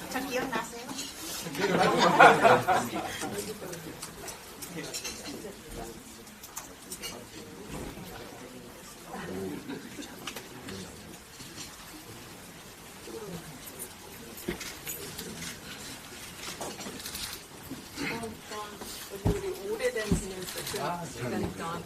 저 기억나세요? 오래된 시간이 동안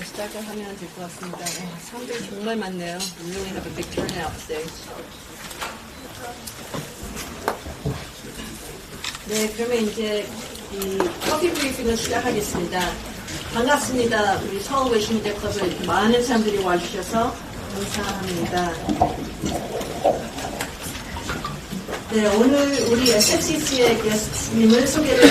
시작을 하면 될 것 같습니다. 사람들이 정말 많네요. We really have a big turnout today. 네, 그러면 이제 이 커피 브리핑을 시작하겠습니다. 반갑습니다. 우리 한국외신기자클럽에 이렇게 많은 사람들이 와주셔서 감사합니다. 네, 오늘 우리 SFCC의 게스트님을 소개를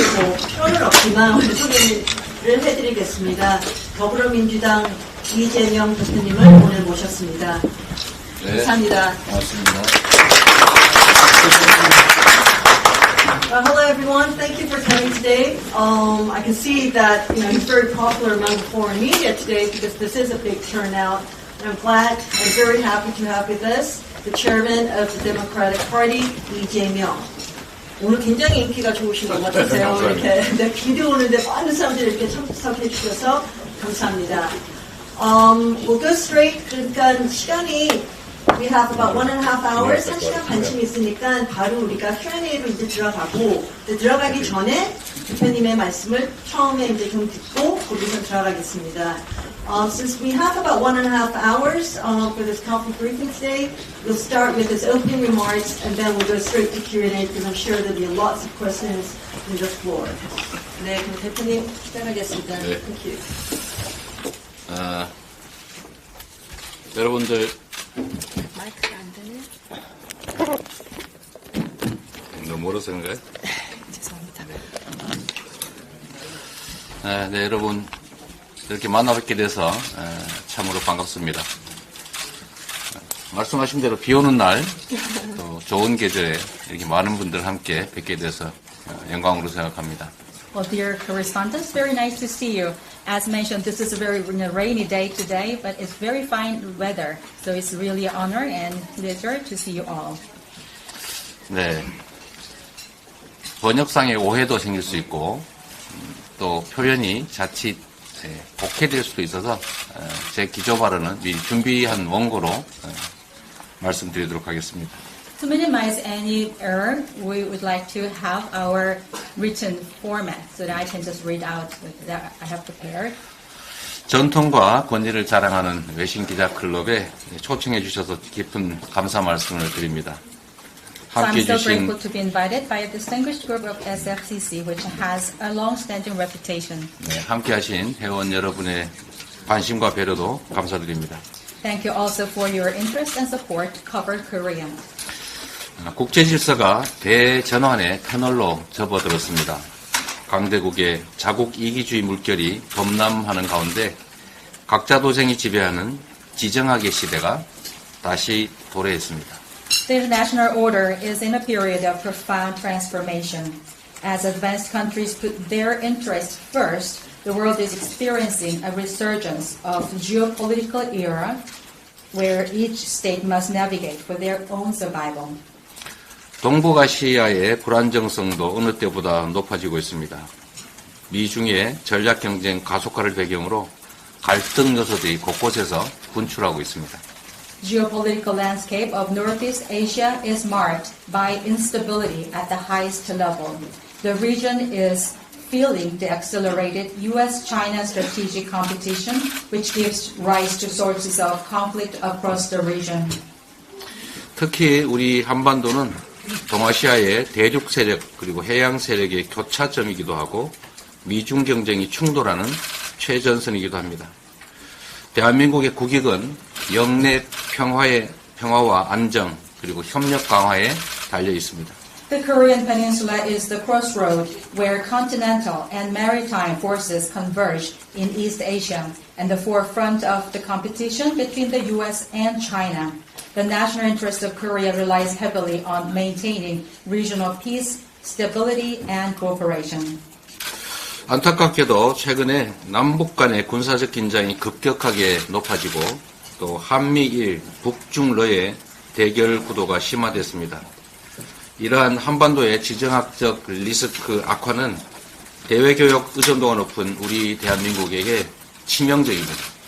필요는 없지만 오늘 소개를 해드리겠습니다. 더불어민주당 이재명 대표님을 오늘 모셨습니다. 네, 감사합니다. 고맙습니다. Hello everyone, thank you for coming today. I can see that he's very popular among the foreign media today because this is a big turnout. And I'm very happy to have with us the chairman of the Democratic Party, 이재명. 오늘 굉장히 인기가 좋으신 것 같으세요. 이렇게 네, 길이 오는데 많은 사람들이 이렇게 참석해 주셔서 감사합니다. We'll go straight. 그러니까 시간이 we have about 1.5 hours, 1시간 반쯤 있으니까 바로 우리가 Q&A로 이제 들어가고 들어가기 전에 대표님의 말씀을 처음에 이제 좀 듣고 거기서 들어가겠습니다. Since we have about 1.5 hours for this coffee briefing today, we'll start with his opening remarks and then we'll go straight to Q&A because I'm sure there'll be lots of questions from the floor. 네, 그럼 대표님 시작하겠습니다. 네. Thank you. 여러분들 마이크가 안 되네. 너무 멀어서 그런가요? 죄송합니다. 네, 여러분 이렇게 만나뵙게 돼서 참으로 반갑습니다. 말씀하신 대로 비 오는 날, 또 좋은 계절에 이렇게 많은 분들 함께 뵙게 돼서 영광으로 생각합니다. Well, dear correspondents, very nice to see you. As mentioned, this is a very rainy day today, but it's very fine weather. So it's really an honor and pleasure to see you all. 네, 번역상의 오해도 생길 수 있고 또 표현이 자칫 복해될 수도 있어서 제 기조 발언은 미리 준비한 원고로 말씀드리도록 하겠습니다. To minimize any error, we would like to have our written format so that I can just read out that I have prepared. 전통과 권위를 자랑하는 외신기자클럽에 초청해 주셔서 깊은 감사 말씀을 드립니다. So I'm 함께해 so 주신 grateful to be invited by a distinguished group of SFCC, which has a long-standing reputation. 함께하신 회원 여러분의 관심과 배려도 감사드립니다. Thank you also for your interest and support to cover Korea. 국제 질서가 대전환의 터널로 접어들었습니다. 강대국의 자국 이기주의 물결이 범람하는 가운데 각자 도생이 지배하는 지정학의 시대가 다시 도래했습니다. The international order is in a period of profound transformation. As advanced countries put their interests first, the world is experiencing a resurgence of geopolitical era where each state must navigate for their own survival. 동북아시아의 불안정성도 어느 때보다 높아지고 있습니다. 미중의 전략 경쟁 가속화를 배경으로 갈등 요소들이 곳곳에서 분출하고 있습니다. Geopolitical landscape of Northeast Asia is marked by instability at the highest level. The region is feeling the accelerated U.S.-China strategic competition, which gives rise to sources of conflict across the region. 특히 우리 한반도는 동아시아의 대륙 세력 그리고 해양 세력의 교차점이기도 하고 미중 경쟁이 충돌하는 최전선이기도 합니다. 대한민국의 국익은 영내 평화와 안정 그리고 협력 강화에 달려 있습니다. The Korean Peninsula is the crossroad where continental and maritime forces converge in East Asia and the forefront of the competition between the U.S. and China. The national interest of Korea relies heavily on maintaining regional peace, stability, and cooperation. 안타깝게도 최근에 남북 간의 군사적 긴장이 급격하게 높아지고 또 한미일, 북중러의 대결 구도가 심화됐습니다. 이러한 한반도의 지정학적 리스크 악화는 대외교역 의존도가 높은 우리 대한민국에게 치명적입니다.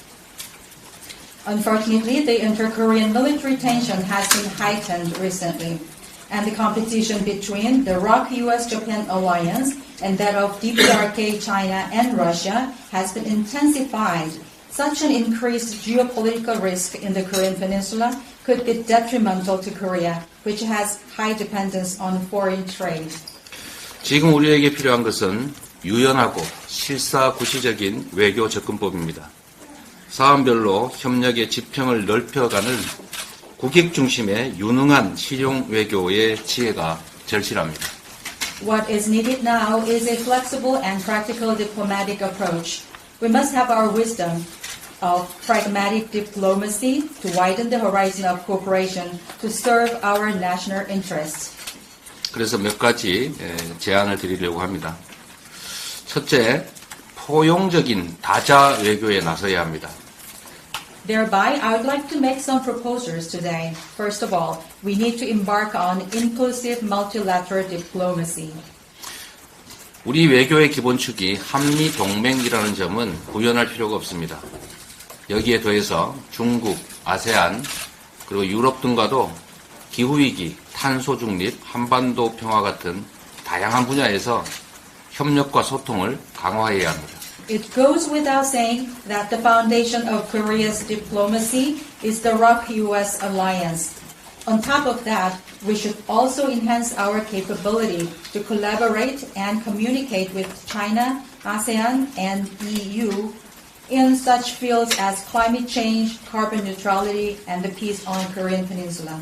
Unfortunately, the inter-Korean military tension has been heightened recently, and the competition between the ROK-US-Japan alliance and that of DPRK, China, and Russia has been intensified. Such an increased geopolitical risk in the Korean Peninsula could be detrimental to Korea, which has high dependence on foreign trade. 지금 우리에게 필요한 것은 유연하고 실사구시적인 외교 접근법입니다. 사안별로 협력의 지평을 넓혀가는 국익 중심의 유능한 실용 외교의 지혜가 절실합니다. What is needed now is a flexible and practical diplomatic approach. We must have our wisdom of pragmatic diplomacy to widen the horizon of cooperation to serve our national interests. 그래서 몇 가지 제안을 드리려고 합니다. 첫째, 포용적인 다자 외교에 나서야 합니다. Thereby, I would like to make some proposals today. First of all, we need to embark on inclusive multilateral diplomacy. 우리 외교의 기본축이 한미 동맹이라는 점은 부연할 필요가 없습니다. 여기에 더해서 중국, 아세안, 그리고 유럽 등과도 기후위기, 탄소 중립, 한반도 평화 같은 다양한 분야에서 협력과 소통을 강화해야 합니다. It goes without saying that the foundation of Korea's diplomacy is the ROK-US alliance. On top of that, we should also enhance our capability to collaborate and communicate with China, ASEAN, and EU in such fields as climate change, carbon neutrality, and the peace on Korean Peninsula.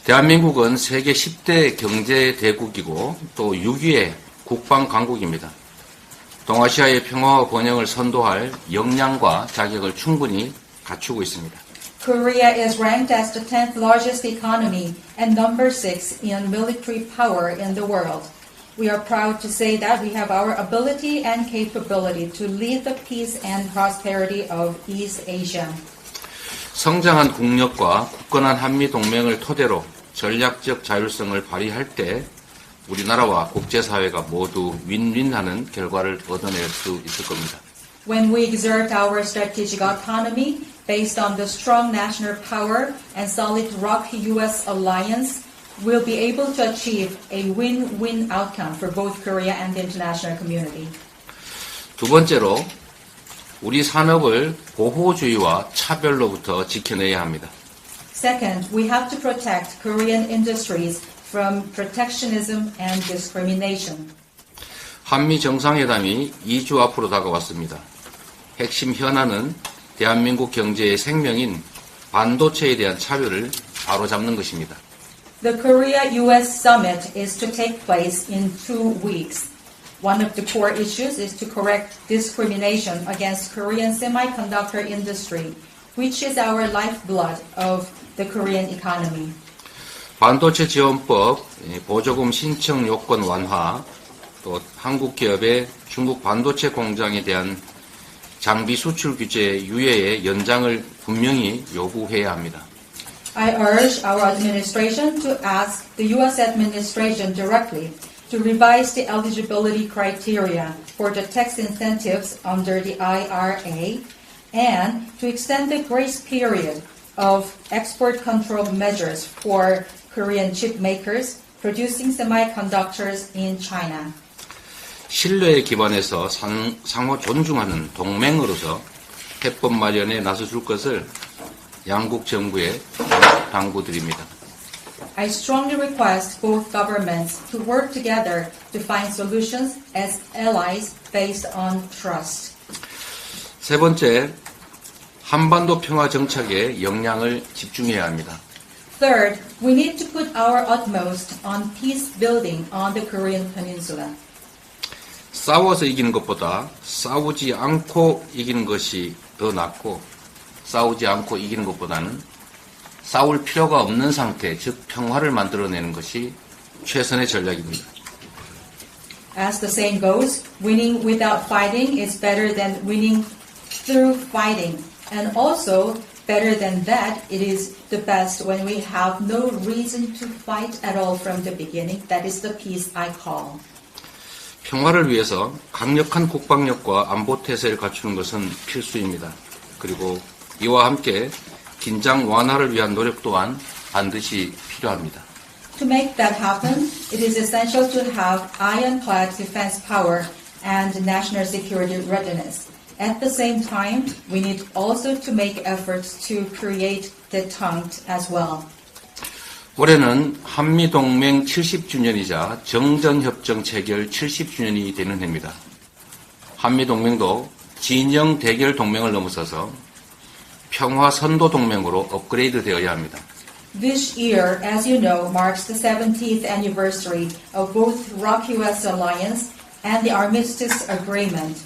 대한민국은 세계 10대 경제 대국이고 또 6위의 국방 강국입니다. 동아시아의 평화와 번영을 선도할 역량과 자격을 충분히 갖추고 있습니다. Korea is ranked as the 10th largest economy and number 6 in military power in the world. We are proud to say that we have our ability and capability to lead the peace and prosperity of East Asia. 성장한 국력과 굳건한 한미 동맹을 토대로 전략적 자율성을 발휘할 때 우리나라와 국제사회가 모두 윈윈하는 결과를 얻어낼 수 있을 겁니다. When we exert our strategic autonomy based on the strong national power and solid ROK-US alliance, we'll be able to achieve a win-win outcome for both Korea and the international community. 두 번째로 우리 산업을 보호주의와 차별로부터 지켜내야 합니다. Second, we have to protect Korean industries from protectionism and discrimination. 한미 정상회담이 2주 앞으로 다가왔습니다. 핵심 현안은 대한민국 경제의 생명인 반도체에 대한 차별을 바로잡는 것입니다. The Korea-US summit is to take place in 2 weeks. One of the core issues is to correct discrimination against Korean semiconductor industry, which is our lifeblood of the Korean economy. 반도체 지원법, 보조금 신청 요건 완화, 또 한국 기업의 중국 반도체 공장에 대한 장비 수출 규제 유예의 연장을 분명히 요구해야 합니다. I urge our administration to ask the U.S. administration directly to revise the eligibility criteria for the tax incentives under the IRA and to extend the grace period of export control measures for Korean chip makers producing semiconductors in China. 신뢰에 기반해서 상호 존중하는 동맹으로서 해법 마련에 나서줄 것을 양국 정부에 당부드립니다. I strongly request both governments to work together to find solutions as allies based on trust. 세 번째, 한반도 평화 정착에 역량을 집중해야 합니다. Third, we need to put our utmost on peace building on the Korean Peninsula. 싸워서 이기는 것보다 싸우지 않고 이기는 것이 더 낫고 싸우지 않고 이기는 것보다는 싸울 필요가 없는 상태, 즉 평화를 만들어내는 것이 최선의 전략입니다. As the saying goes, winning without fighting is better than winning through fighting. And also, better than that, it is the best when we have no reason to fight at all from the beginning. That is the peace I call. 평화를 위해서 강력한 국방력과 안보 태세를 갖추는 것은 필수입니다. 그리고 이와 함께 긴장 완화를 위한 노력 또한 반드시 필요합니다. To make that happen, it is essential to have ironclad defense power and national security readiness. At the same time, we need also to make efforts to create detente as well. 올해는 한미동맹 70주년이자 정전협정 체결 70주년이 되는 해입니다. 한미동맹도 진영 대결 동맹을 넘어서서 평화 선도 동맹으로 업그레이드 되어야 합니다. This year, as you know, marks the 70th anniversary of both ROK-US alliance and the Armistice Agreement.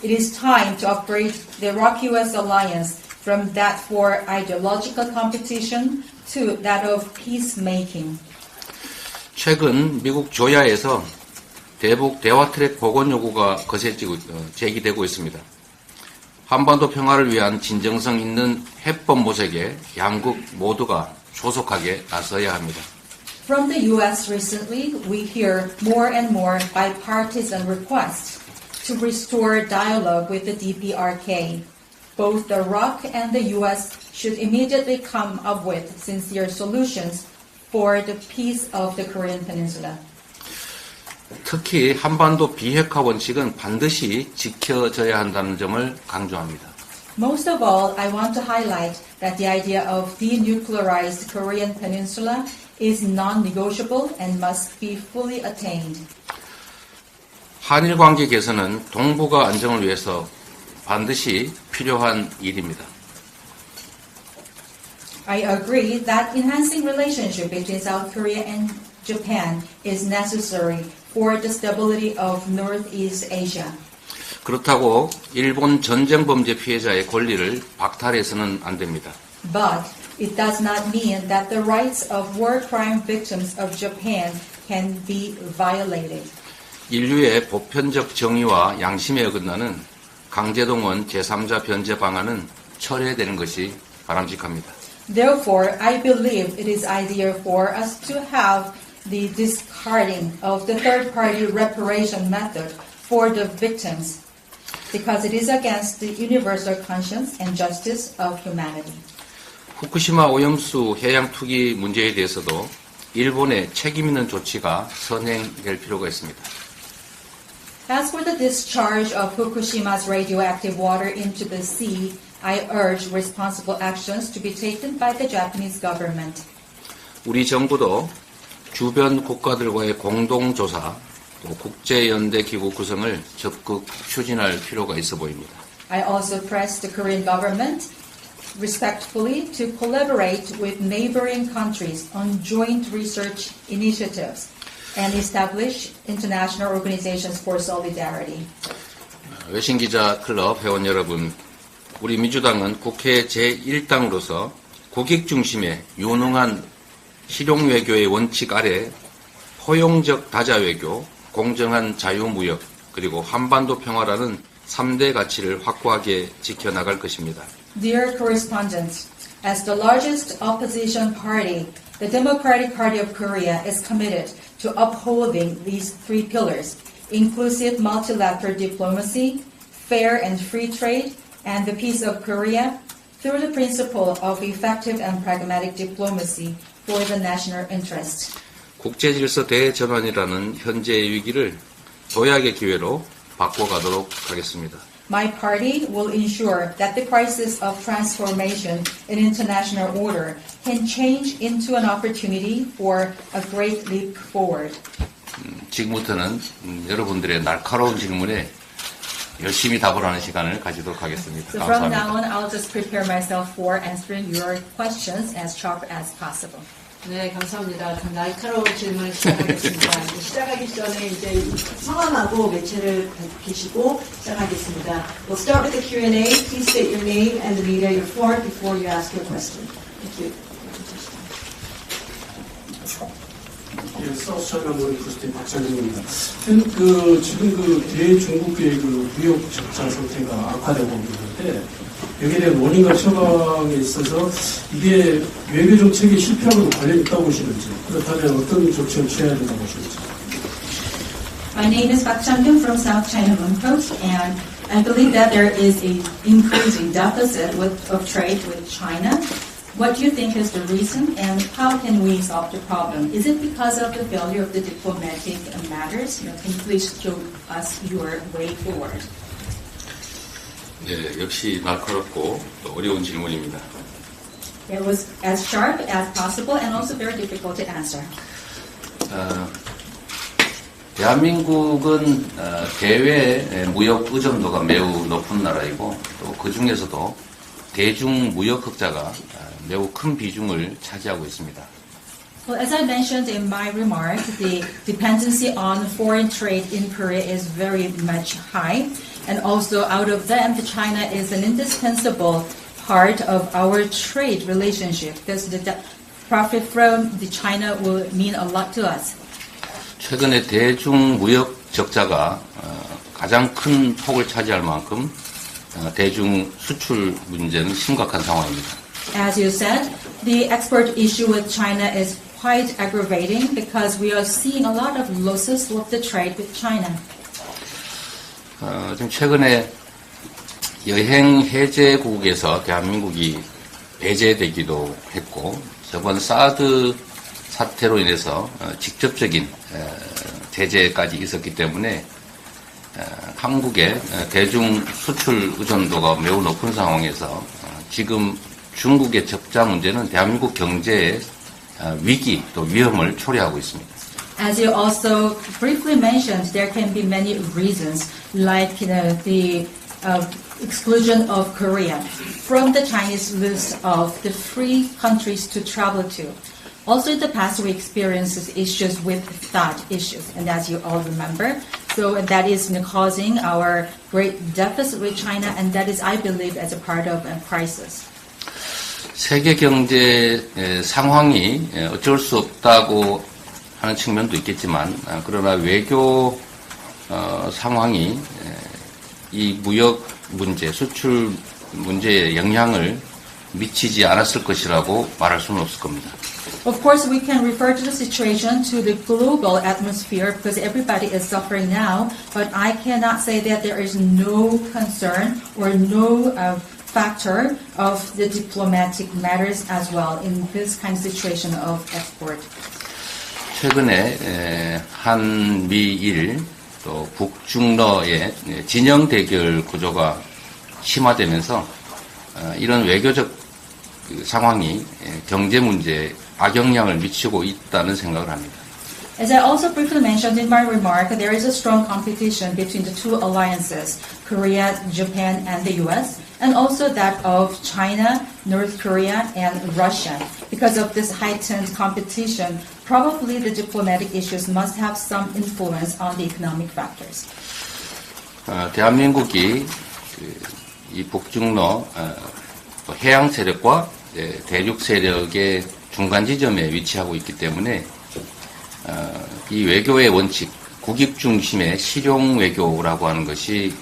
It is time to upgrade the ROK-US alliance from that for ideological competition to that of peacemaking. 최근 미국 조야에서 대북 대화 트랙 복원 요구가 제기되고 있습니다. 한반도 평화를 위한 진정성 있는 해법 모색에 양국 모두가 조속하게 나서야 합니다. From the U.S. recently, we hear more and more bipartisan requests to restore dialogue with the DPRK. Both the ROK and the U.S. should immediately come up with sincere solutions for the peace of the Korean Peninsula. 특히 한반도 비핵화 원칙은 반드시 지켜져야 한다는 점을 강조합니다. Most of all, I want to highlight that the idea of denuclearized Korean Peninsula is non-negotiable and must be fully attained. 한일 관계 개선은 동북아 안정을 위해서 반드시 필요한 일입니다. I agree that enhancing relationship between South Korea and Japan is necessary for the stability of Northeast Asia. 그렇다고 일본 전쟁 범죄 피해자의 권리를 박탈해서는 안 됩니다. But it does not mean that the rights of war crime victims of Japan can be violated. 인류의 보편적 정의와 양심에 어긋나는 강제동원 제3자 변제 방안은 철회되는 것이 바람직합니다. Therefore, I believe it is ideal for us to have the discarding of the third-party reparation method for the victims because it is against the universal conscience and justice of humanity. 후쿠시마 오염수 해양 투기 문제에 대해서도 일본의 책임 있는 조치가 선행될 필요가 있습니다. As for the discharge of Fukushima's radioactive water into the sea, I urge responsible actions to be taken by the Japanese government. 우리 정부도 주변 국가들과의 공동조사, 또 국제연대기구 구성을 적극 추진할 필요가 있어 보입니다. I also press the Korean government respectfully to collaborate with neighboring countries on joint research initiatives and establish international organizations for solidarity. 외신기자클럽 회원 여러분, 우리 민주당은 국회 제1당으로서 국익 중심의 유능한 실용외교의 원칙 아래 포용적 다자외교, 공정한 자유무역, 그리고 한반도 평화라는 3대 가치를 확고하게 지켜나갈 것입니다. Dear correspondents, as the largest opposition party, the Democratic Party of Korea is committed to upholding these three pillars: inclusive multilateral diplomacy, fair and free trade, and the peace of Korea, through the principle of effective and pragmatic diplomacy for the national interest. 국제질서 대전환이라는 현재의 위기를 도약의 기회로 바꿔가도록 하겠습니다. My party will ensure that the crisis of transformation in international order can change into an opportunity for a great leap forward. 지금부터는 여러분들의 날카로운 질문에 열심히 답을 하는 시간을 가지도록 하겠습니다. So from 감사합니다. now on, I'll just prepare myself for answering your questions as sharp as possible. 네, 감사합니다. 날카로운 질문을 시작하겠습니다. 시작하기 전에 이제 성함하고 매체를 계시고 시작하겠습니다. We'll start with the Q&A. Please state your name and the media you're for before you ask your question. Thank you. 예, 사우스차이나 모닝포스트의 박찬진입니다. 지금 대중국의 무역 적자 상태가 악화되고 있는데 여기에 대한 원인과 처방에 있어서 이게 외교 정책의 실패하고도 관련이 있다고 보시는지, 그렇다면 어떤 조치를 취해야 된다고 보시는지. My name is Park Chang-kyun from South China Morning Post, and I believe that there is an increasing deficit of trade with China. What do you think is the reason, and how can we solve the problem? Is it because of the failure of the diplomatic matters? Can you please show us your way forward? 네, 역시 날카롭고 또 어려운 질문입니다. It was as sharp as possible and also very difficult to answer. 대한민국은 대외 무역 의존도가 매우 높은 나라이고 또 그 중에서도 대중 무역 흑자가 매우 큰 비중을 차지하고 있습니다. Well, as I mentioned in my remarks, the dependency on foreign trade in Korea is very much high. And also out of them, China is an indispensable part of our trade relationship. Because the profit from the China will mean a lot to us. 최근에 대중 무역 적자가 가장 큰 폭을 차지할 만큼 대중 수출 문제는 심각한 상황입니다. As you said, the export issue with China is quite aggravating because we are seeing a lot of losses with the trade with China. 지금 최근에 여행 해제국에서 대한민국이 배제되기도 했고 저번 사드 사태로 인해서 직접적인 제재까지 있었기 때문에 한국의 대중 수출 의존도가 매우 높은 상황에서 지금 중국의 적자 문제는 대한민국 경제의 위기 또 위험을 초래하고 있습니다. As you also briefly mentioned, there can be many reasons, like the exclusion of Korea from the Chinese list of the free countries to travel to. Also in the past, we experienced issues with that issues, and as you all remember, so that is causing our great deficit with China, and that is, I believe, as a part of a crisis. 세계 경제 상황이 어쩔 수 없다고 하는 측면도 있겠지만 그러나 외교 상황이 이 무역 문제, 수출 문제에 영향을 미치지 않았을 것이라고 말할 수는 없을 겁니다. Of course, we can refer to the situation to the global atmosphere because everybody is suffering now, but I cannot say that there is no concern or no factor of the diplomatic matters as well in this kind of situation of export. 최근에 한미일 또 북중러의 진영 대결 구조가 심화되면서 이런 외교적 상황이 경제 문제에 악영향을 미치고 있다는 생각을 합니다. As I also briefly mentioned in my remark, there is a strong competition between the two alliances, Korea, Japan, and the US, and also that of China, North Korea, and Russia. Because of this heightened competition, probably the diplomatic issues must have some influence on the economic factors. 대한민국이 이 북중러 해양 세력과 대륙 세력의 중간 지점에 위치하고 있기 때문에 이 외교의 원칙, 국익 중심의 실용 외교라고 하는 것이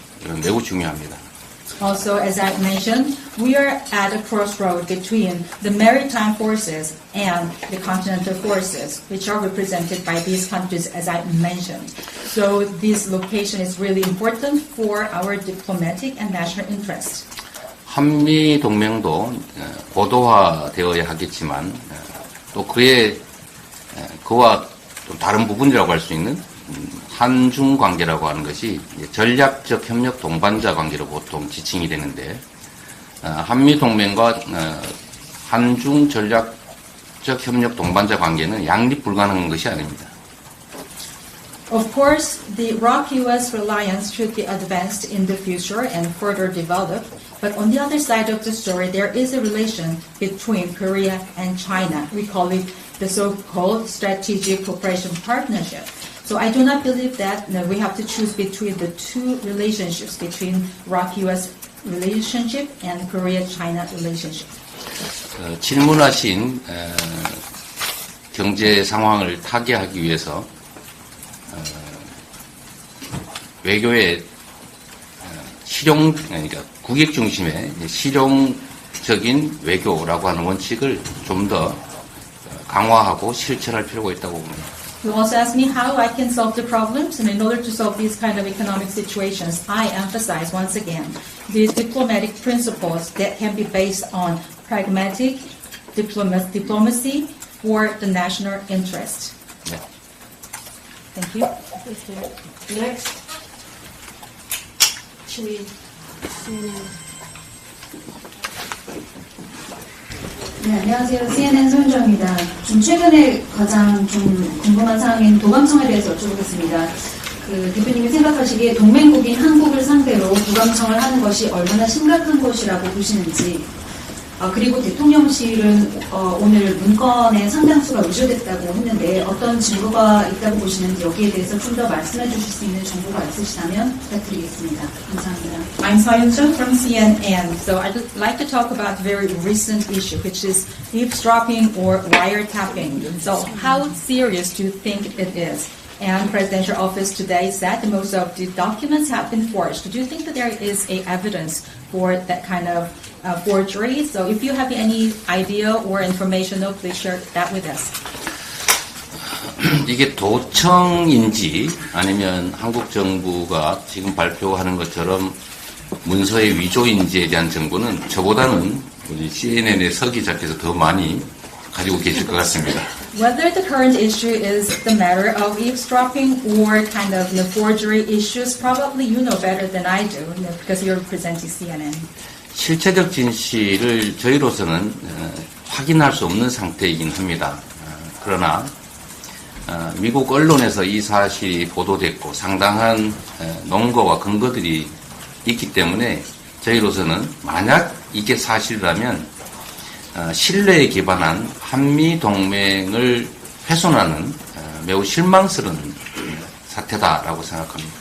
매우 중요합니다. Also, as I mentioned, we are at a crossroad between the maritime forces and the continental forces, which are represented by these countries, as I mentioned. So this location is really important for our diplomatic and national interest. 한미 동맹도 고도화되어야 하겠지만 또 그와 좀 다른 부분이라고 할 수 있는 한중 관계라고 하는 것이 전략적 협력 동반자 관계로 보통 지칭이 되는데 한미 동맹과 한중 전략적 협력 동반자 관계는 양립 불가능한 것이 아닙니다. Of course, the ROK-US alliance should be advanced in the future and further developed. But on the other side of the story, there is a relation between Korea and China. We call it the so-called strategic cooperation partnership. So I do not believe that we have to choose between the two relationships, between ROK-US relationship and Korea-China relationship. 질문하신 경제 상황을 타개하기 위해서 외교의 그러니까 국익 중심의 실용적인 외교라고 하는 원칙을 좀 더 강화하고 실천할 필요가 있다고 봅니다. You also asked me how I can solve the problems, and in order to solve these kind of economic situations, I emphasize once again these diplomatic principles that can be based on pragmatic diplomacy for the national interest. 네. Thank you. Next. 네, 안녕하세요. CNN 손정입니다. 좀 최근에 가장 좀 궁금한 사항인 도감청에 대해서 여쭤보겠습니다. 대표님이 생각하시기에 동맹국인 한국을 상대로 도감청을 하는 것이 얼마나 심각한 것이라고 보시는지, 그리고 대통령실은 오늘 문건에 상당수가 의존됐다고 했는데 어떤 증거가 있다고 보시는지 여기에 대해서 좀 더 말씀해 주실 수 있는 정보가 있으시다면 부탁드리겠습니다. 감사합니다. I'm Soyeon Cho from CNN. So I'd like to talk about a very recent issue, which is eavesdropping or wiretapping. So how serious do you think it is? And Presidential Office today said that most of the documents have been forged. Do you think that there is a evidence for that kind of forgery? So if you have any idea or information, please share that with us. 이게 도청인지 아니면 한국 정부가 지금 발표하는 것처럼 문서의 위조인지에 대한 정보는 저보다는 우리 CNN의 서 기자께서 더 많이 가지고 계실 것 같습니다. Whether the current issue is the matter of eavesdropping or kind of forgery issues, probably you know better than I do, because you're representing CNN. 실체적 진실을 저희로서는 확인할 수 없는 상태이긴 합니다. 그러나 미국 언론에서 이 사실이 보도됐고 상당한 논거와 근거들이 있기 때문에 저희로서는 만약 이게 사실이라면 신뢰에 기반한 한미 동맹을 훼손하는 매우 실망스러운 사태다라고 생각합니다.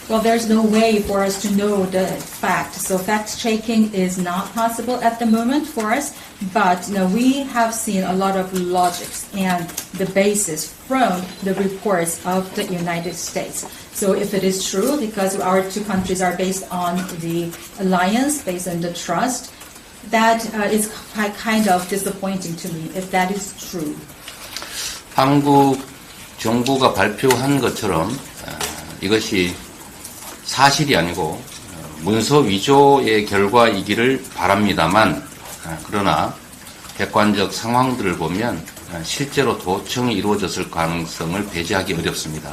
Well, there's no way for us to know the fact. So fact-checking is not possible at the moment for us. But we have seen a lot of logics and the basis from the reports of the United States. So if it is true, because our two countries are based on the alliance, based on the trust, that is kind of disappointing to me if that is true. 한국 정부가 발표한 것처럼 이것이 사실이 아니고 문서 위조의 결과이기를 바랍니다만 그러나 객관적 상황들을 보면 실제로 도청이 이루어졌을 가능성을 배제하기 어렵습니다.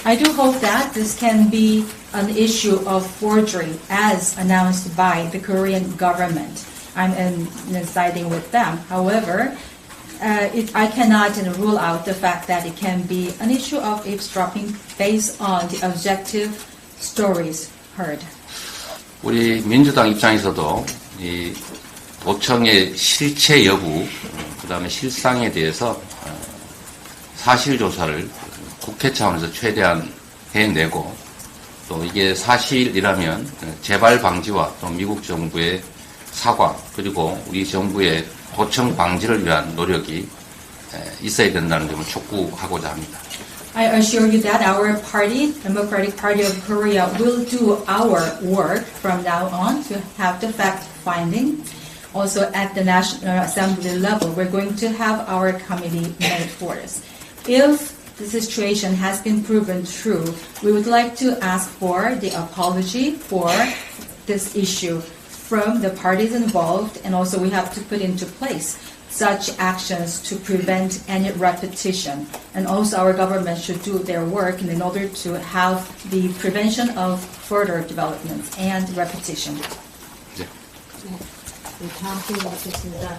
I do hope that this can be an issue of forgery as announced by the Korean government. I'm siding with them. However, I cannot rule out the fact that it can be an issue of eavesdropping based on the objective stories heard. 우리 민주당 입장에서도 이 도청의 실체 여부, 그다음에 실상에 대해서 사실 조사를 국회 차원에서 최대한 해내고 또 이게 사실이라면 재발 방지와 또 미국 정부의 사과 그리고 우리 정부의 도청 방지를 위한 노력이 있어야 된다는 점을 촉구하고자 합니다. I assure you that our party, Democratic Party of Korea, will do our work from now on to have the fact-finding. Also at the National Assembly level, we're going to have our committee made for this. If the situation has been proven true, we would like to ask for the apology for this issue from the parties involved, and also we have to put into place such actions to prevent any repetition. And also our government should do their work in order to have the prevention of further developments and repetition. 네, 다음 질문 받겠습니다.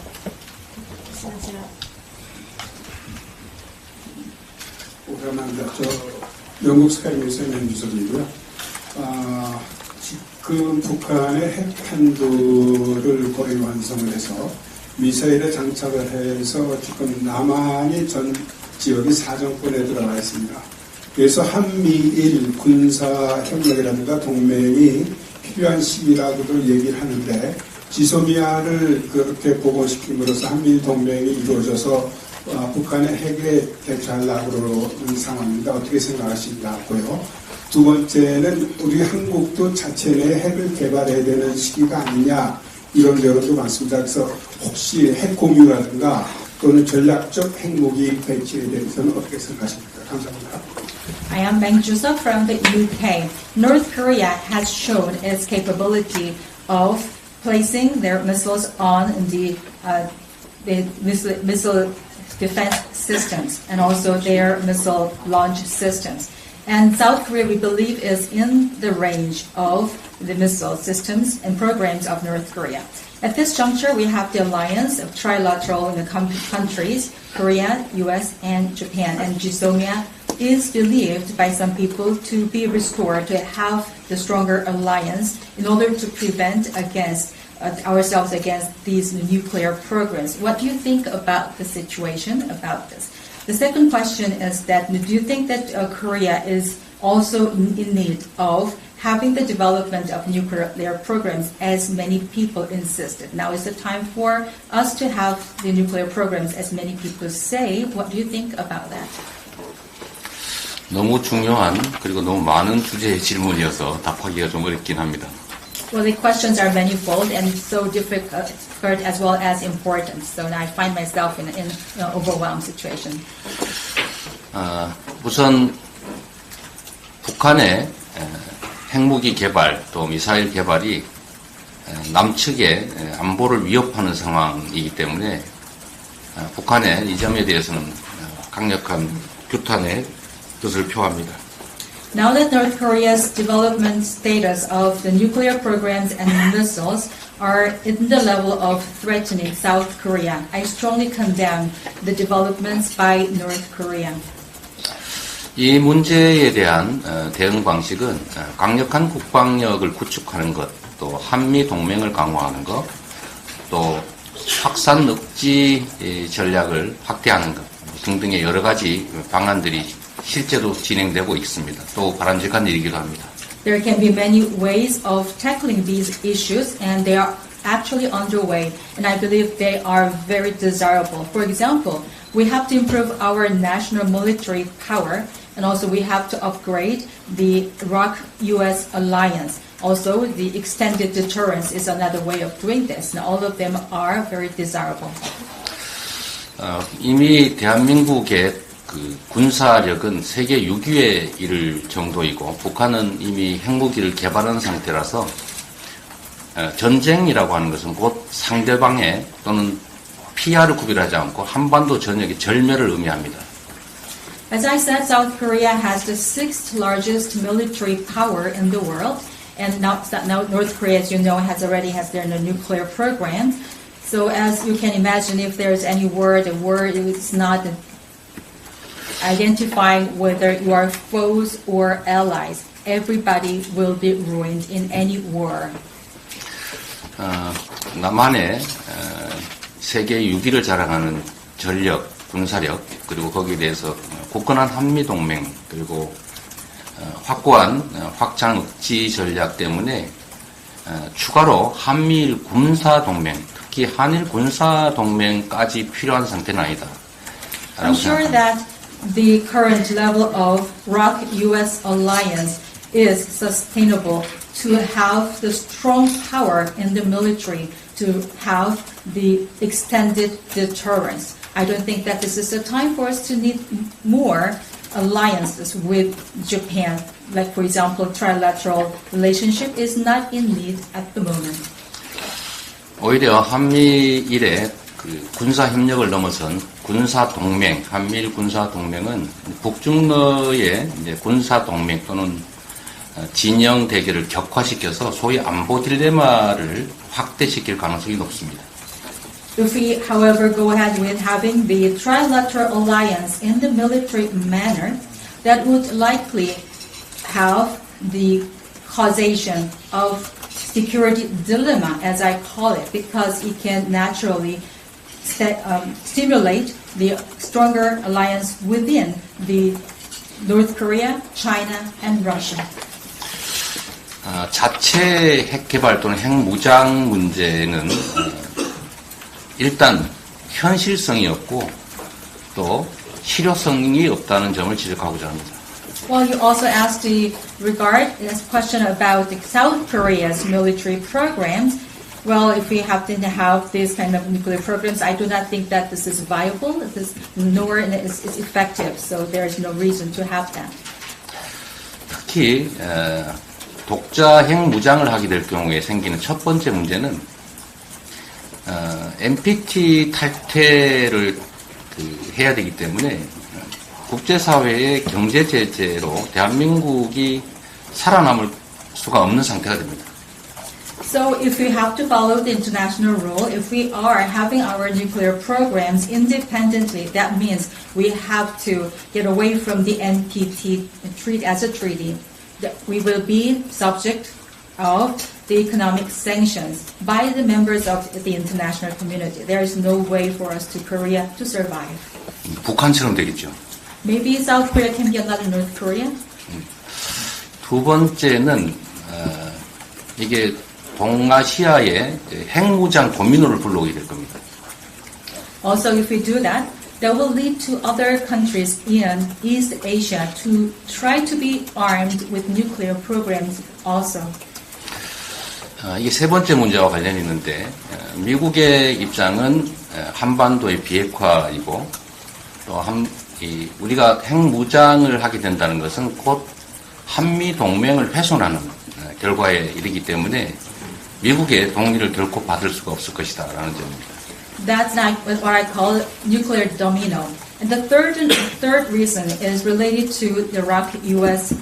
오랜만입니다. 영국 스카이뉴스의 맨주석이고요. 지금 북한의 핵탄두를 거의 완성을 해서 미사일에 장착을 해서 지금 남한이 전 지역이 사정권에 들어가 있습니다. 그래서 한미일 군사 협력이라든가 동맹이 필요한 시기라고도 얘기를 하는데 지소미아를 그렇게 복원시킴으로써 한미일 동맹이 이루어져서 북한의 핵에 대처하려고 그러는 상황입니다. 어떻게 생각하시냐고요. 두 번째는 우리 한국도 자체 내 핵을 개발해야 되는 시기가 아니냐 이런 여론도 많습니다. 그래서 혹시 핵 공유라든가 또는 전략적 핵무기 배치에 대해서는 어떻게 생각하십니까? 감사합니다. I am Bang Jusuk from the UK. North Korea has shown its capability of placing their missiles on the missile defense systems and also their missile launch systems. And South Korea, we believe, is in the range of the missile systems and programs of North Korea. At this juncture, we have the alliance of trilateral countries, Korea, US, and Japan. And GSOMIA is believed by some people to be restored, to have the stronger alliance in order to prevent against ourselves against these nuclear programs. What do you think about the situation about this? The second question is that do you think that Korea is also in need of having the development of nuclear programs as many people insisted? Now is the time for us to have the nuclear programs as many people say. What do you think about that? 너무 중요한 그리고 너무 많은 주제의 질문이어서 답하기가 좀 어렵긴 합니다. Well, the questions are manifold and so difficult as well as important. So now I find myself in an overwhelmed situation. 우선 북한의 핵무기 개발 또 미사일 개발이 남측의 안보를 위협하는 상황이기 때문에 북한의 이 점에 대해서는 강력한 규탄의 뜻을 표합니다. Now that North Korea's development status of the nuclear programs and missiles are in the level of threatening South Korea, I strongly condemn the developments by North Korea. 이 문제에 대한 대응 방식은 강력한 국방력을 구축하는 것, 또 한미 동맹을 강화하는 것, 또 확산 억지 전략을 확대하는 것 등등의 여러 가지 방안들이 실제로 진행되고 있습니다. 또 바람직한 일이기도 합니다. There can be many ways of tackling these issues, and they are actually underway, and I believe they are very desirable. For example, we have to improve our national military power, and also we have to upgrade the ROK-US alliance. Also, the extended deterrence is another way of doing this, and all of them are very desirable. 이미 대한민국의 군사력은 세계 6위에 이를 정도이고 북한은 이미 핵무기를 개발한 상태라서 전쟁이라고 하는 것은 곧 상대방의 또는 피하를 구별하지 않고 한반도 전역의 절멸을 의미합니다. As I said, South Korea has the 6th largest military power in the world, and now North Korea, as you know, has their nuclear program. So as you can imagine, if there's any word, a word is not identifying whether you are foes or allies. Everybody will be ruined in any war. 남한의 세계 6위를 자랑하는 전력, 군사력, 그리고 거기에 대해서 굳건한 한미동맹, 그리고 확고한 확장 억지 전략 때문에 추가로 한미일 군사동맹, 특히 한일 군사동맹까지 필요한 상태는 아니다. I'm sure that the current level of ROK-US alliance is sustainable to have the strong power in the military, to have the extended deterrence. I don't think that this is the time for us to need more alliances with Japan. Like, for example, trilateral relationship is not in need at the moment. 오히려 한미일의 군사 협력을 넘어선 군사 동맹, 한미일 군사 동맹은 북중러의 군사 동맹 또는 진영 대결을 격화시켜서 소위 안보 딜레마를 확대시킬 가능성이 높습니다. If we, however, go ahead with having the trilateral alliance in the military manner, that would likely have the causation of security dilemma, as I call it, because it can naturally stimulate the stronger alliance within the North Korea, China, and Russia. 자체 핵개발 또는 핵무장 문제는 일단 현실성이 없고 또 실효성이 없다는 점을 지적하고자 합니다. Well, you also asked regard this question about the South Korea's military programs. Well, if we happen to have these kind of nuclear programs, I do not think that this is viable, nor is it effective. So there is no reason to have that. 특히 독자 핵무장을 하게 될 경우에 생기는 첫 번째 문제는 NPT 탈퇴를 해야 되기 때문에 국제사회의 경제 제재로 대한민국이 살아남을 수가 없는 상태가 됩니다. So if we have to follow the international rule, if we are having our nuclear programs independently, that means we have to get away from the NPT treaty as a treaty. We will be subject of the economic sanctions by the members of the international community. There is no way for us to Korea to survive. 북한처럼 되겠죠. Maybe South Korea can be another North Korea. 두 번째는 이게 동아시아의 핵무장 도미노를 불러오게 될 겁니다. Also, if we do that, that will lead to other countries in East Asia to try to be armed with nuclear programs also. 이게 세 번째 문제와 관련이 있는데 미국의 입장은 한반도의 비핵화이고 또 우리가 핵무장을 하게 된다는 것은 곧 한미 동맹을 훼손하는 결과에 이르기 때문에 미국의 동의를 결코 받을 수가 없을 것이다라는 점입니다. That's like what I call nuclear domino. And the third reason is related to the ROK-US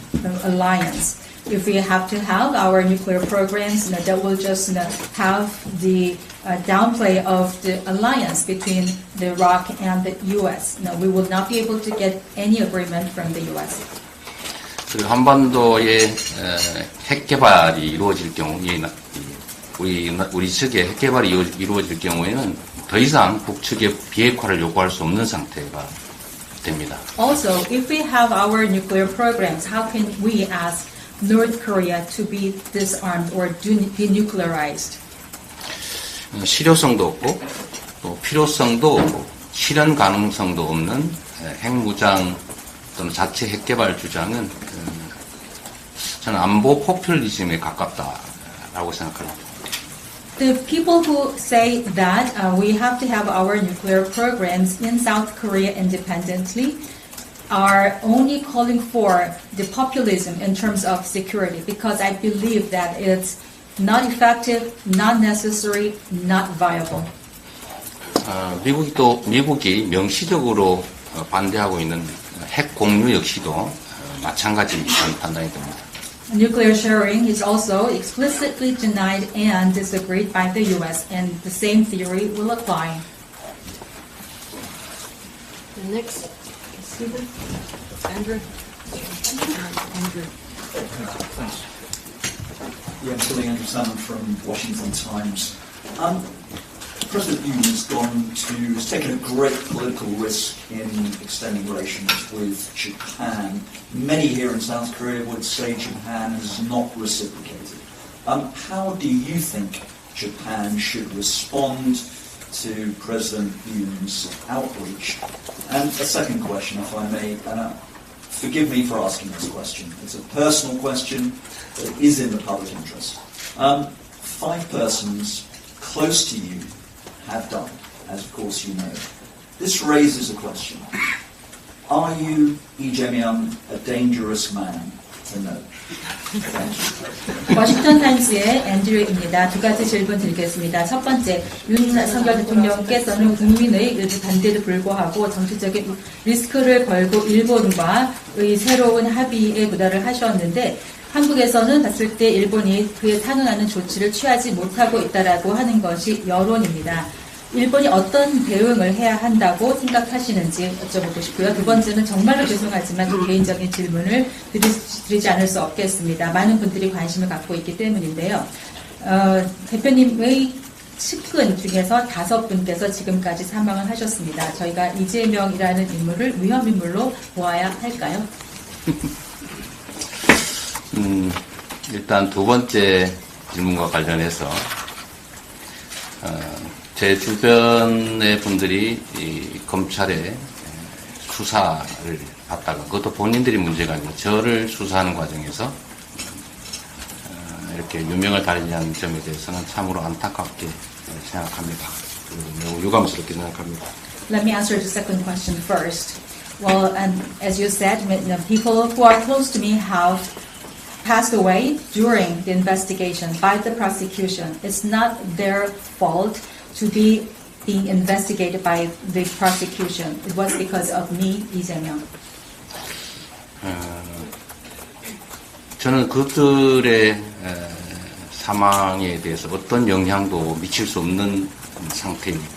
alliance. If we have to have our nuclear programs, that will just have the downplay of the alliance between the ROK and the US. We will not be able to get any agreement from the US. 그리고 한반도의 핵 개발이 이루어질 경우에 우리 측의 핵 개발이 이루어질 경우에는 더 이상 북측의 비핵화를 요구할 수 없는 상태가 됩니다. Also, if we have our nuclear programs, how can we ask North Korea to be disarmed or denuclearized? 실효성도 없고 또 필요성도 없고 실현 가능성도 없는 핵무장 또는 자체 핵개발 주장은 저는 안보 포퓰리즘에 가깝다라고 생각합니다. The people who say that we have to have our nuclear programs in South Korea independently are only calling for the populism in terms of security because I believe that it's not effective, not necessary, not viable. 미국이 명시적으로 반대하고 있는 핵 공유 역시도 마찬가지라는 판단이 됩니다. Nuclear sharing is also explicitly denied and disagreed by the U.S., and the same theory will apply. Next, Stephen, Andrew. Andrew. Yeah, I'm Billy Andrew Salmon from Washington Times. President Yoon has taken a great political risk in extending relations with Japan. Many here in South Korea would say Japan has not reciprocated. How do you think Japan should respond to President Yoon's outreach? And a second question, if I may, and forgive me for asking this question. It's a personal question, but it is in the public interest. 5 persons close to you have died, as of course you know. This raises a question. Are you, Lee Jae-myung, a dangerous man to know? 워싱턴 타임스의 앤드류입니다. 2가지 질문 드리겠습니다. 첫 번째, 윤석열 대통령께서는 국민의 일부 반대에도 불구하고 정치적인 리스크를 걸고 일본과의 새로운 합의에 도달을 하셨는데, 한국에서는 봤을 때 일본이 그에 상응하는 조치를 취하지 못하고 있다라고 하는 것이 여론입니다. 일본이 어떤 대응을 해야 한다고 생각하시는지 여쭤보고 싶고요. 두 번째는 정말로 죄송하지만 좀 개인적인 질문을 드리지 않을 수 없겠습니다. 많은 분들이 관심을 갖고 있기 때문인데요. 대표님의 측근 중에서 5분께서 지금까지 사망을 하셨습니다. 저희가 이재명이라는 인물을 위험인물로 보아야 할까요? 일단 두 번째 질문과 관련해서 제 주변의 분들이 이 검찰의 수사를 받다가, 그것도 본인들이 문제가 아니고 저를 수사하는 과정에서 이렇게 유명을 달리하는 점에 대해서는 참으로 안타깝게 생각합니다. 그리고 매우 유감스럽게 생각합니다. Let me answer the second question first. Well, and as you said, people who are close to me have passed away during the investigation by the prosecution. It's not their fault to be being investigated by the prosecution. It was because of me, Lee Jae-myung. 저는 그들의 사망에 대해서 어떤 영향도 미칠 수 없는 상태입니다.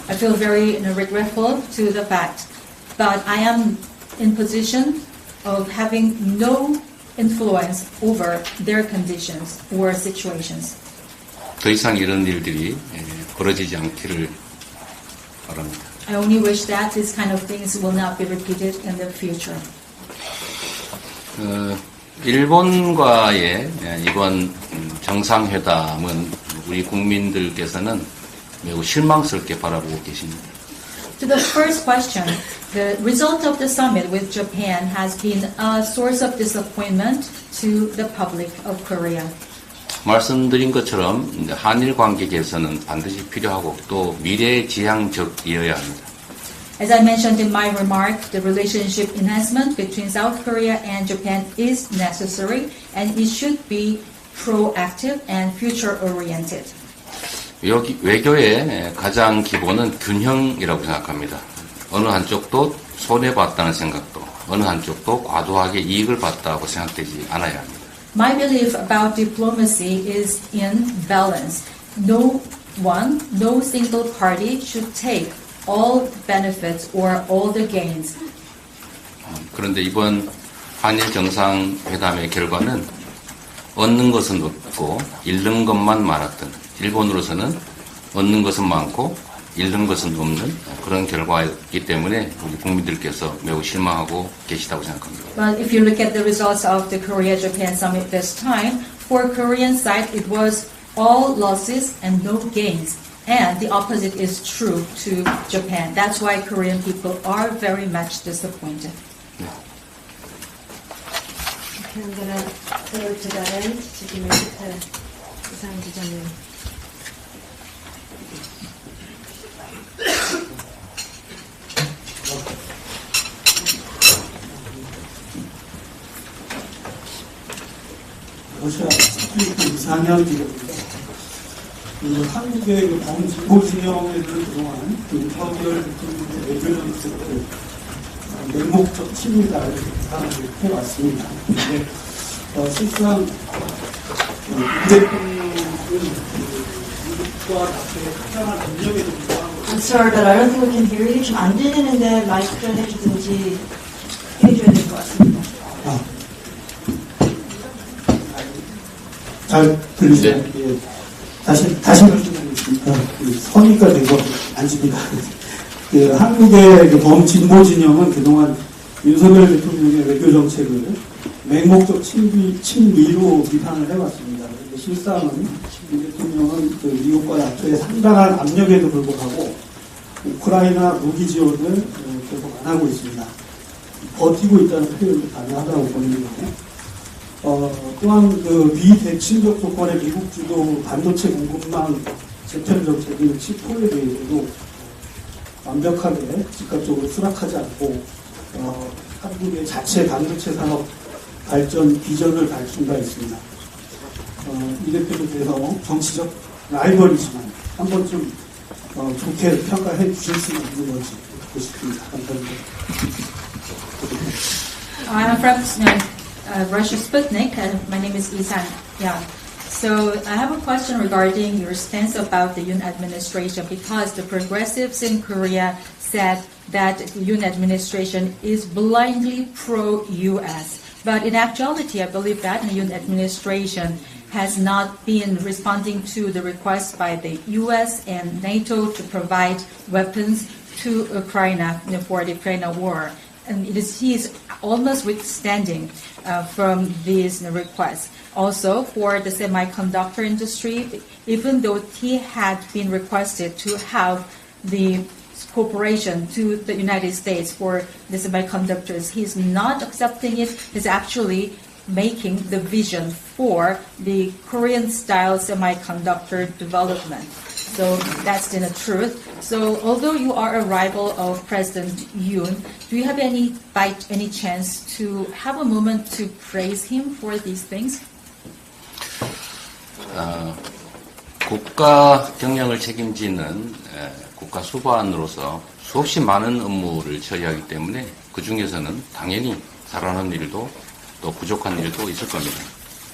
I feel very regretful to the fact that I am in position of having no influence over their conditions or situations. 더 이상 이런 일들이 벌어지지 않기를 바랍니다. I only wish that these kind of things will not be repeated in the future. 일본과의 이번 정상회담은 우리 국민들께서는 매우 실망스럽게 바라보고 계십니다. To the first question, the result of the summit with Japan has been a source of disappointment to the public of Korea. 말씀드린 것처럼 한일 관계 개선은 반드시 필요하고 또 미래지향적이어야 합니다. As I mentioned in my remark, the relationship enhancement between South Korea and Japan is necessary and it should be proactive and future-oriented. 외교의 가장 기본은 균형이라고 생각합니다. 어느 한쪽도 손해봤다는 생각도, 어느 한쪽도 과도하게 이익을 봤다고 생각되지 않아야 합니다. My belief about diplomacy is in balance. No single party should take all benefits or all the gains. 그런데 이번 한일 정상회담의 결과는 얻는 것은 없고 잃는 것만 많았던, 일본으로서는 얻는 것은 많고 잃는 것은 없는 그런 결과였기 때문에 우리 국민들께서 매우 실망하고 계시다고 생각합니다. Well, if you look at the results of the Korea-Japan summit this time, for Korean side it was all losses and no gains. And the opposite is true to Japan. That's why Korean people are very much disappointed. 네. Okay, I'm going to go to that end to give me 이상 기자님. 러시아 스프링 이상현 기자입니다. 한국의 보진영에서 그동안 윤석열 대통령의 외교 정책을 맹목적 침입이다 이렇게 비판을 해왔습니다. 그런데 실상 대통령은 미국과 나토의 상당한 압력에도 불구하고 I'm sorry, but I don't think we can hear you. 좀 안 들리는데 마이크를 해주든지 해줘야 될 것 같습니다. 잘 들리세요? 네. 예. 다시 말씀드리겠습니다. 선의가 되고 앉습니다. 한국의 범진보 진영은 그동안 윤석열 대통령의 외교 정책을 맹목적 친미로 비판을 해왔습니다. 그런데 실상은 이 대통령은 미국과 나토의 상당한 압력에도 불구하고 우크라이나 무기 지원을 계속 안 하고 있습니다. 버티고 있다는 표현도 가능하다고 보이는데, 또한 비대칭적 조건의 미국 주도 반도체 공급망 재편 정책인 치포에 대해서도 완벽하게 즉각적으로 수락하지 않고 한국의 자체 반도체 산업 발전 비전을 밝힌 바 있습니다. 이 대표에 대해서 정치적 라이벌이지만 한 번쯤 좋게 평가해 주실 수 있는 건지 듣고 싶습니다. 감사합니다. I'm from Russia Sputnik, and my name is Isan. Yeah. So I have a question regarding your stance about the Yoon administration, because the progressives in Korea said that the Yoon administration is blindly pro-U.S. But in actuality, I believe that the Yoon administration has not been responding to the request by the U.S. and NATO to provide weapons to Ukraine for the Ukraine war. And he is almost withstanding from these requests. Also, for the semiconductor industry, even though he had been requested to have the cooperation to the United States for the semiconductors, he's not accepting it. He's actually making the vision for the Korean-style semiconductor development. So that's the truth. So although you are a rival of President Yoon, do you have any chance to have a moment to praise him for these things? 국가 경영을 책임지는 국가 수반으로서 수없이 많은 업무를 처리하기 때문에 그 중에서는 당연히 잘하는 일도 또 부족한 일도 있을 겁니다.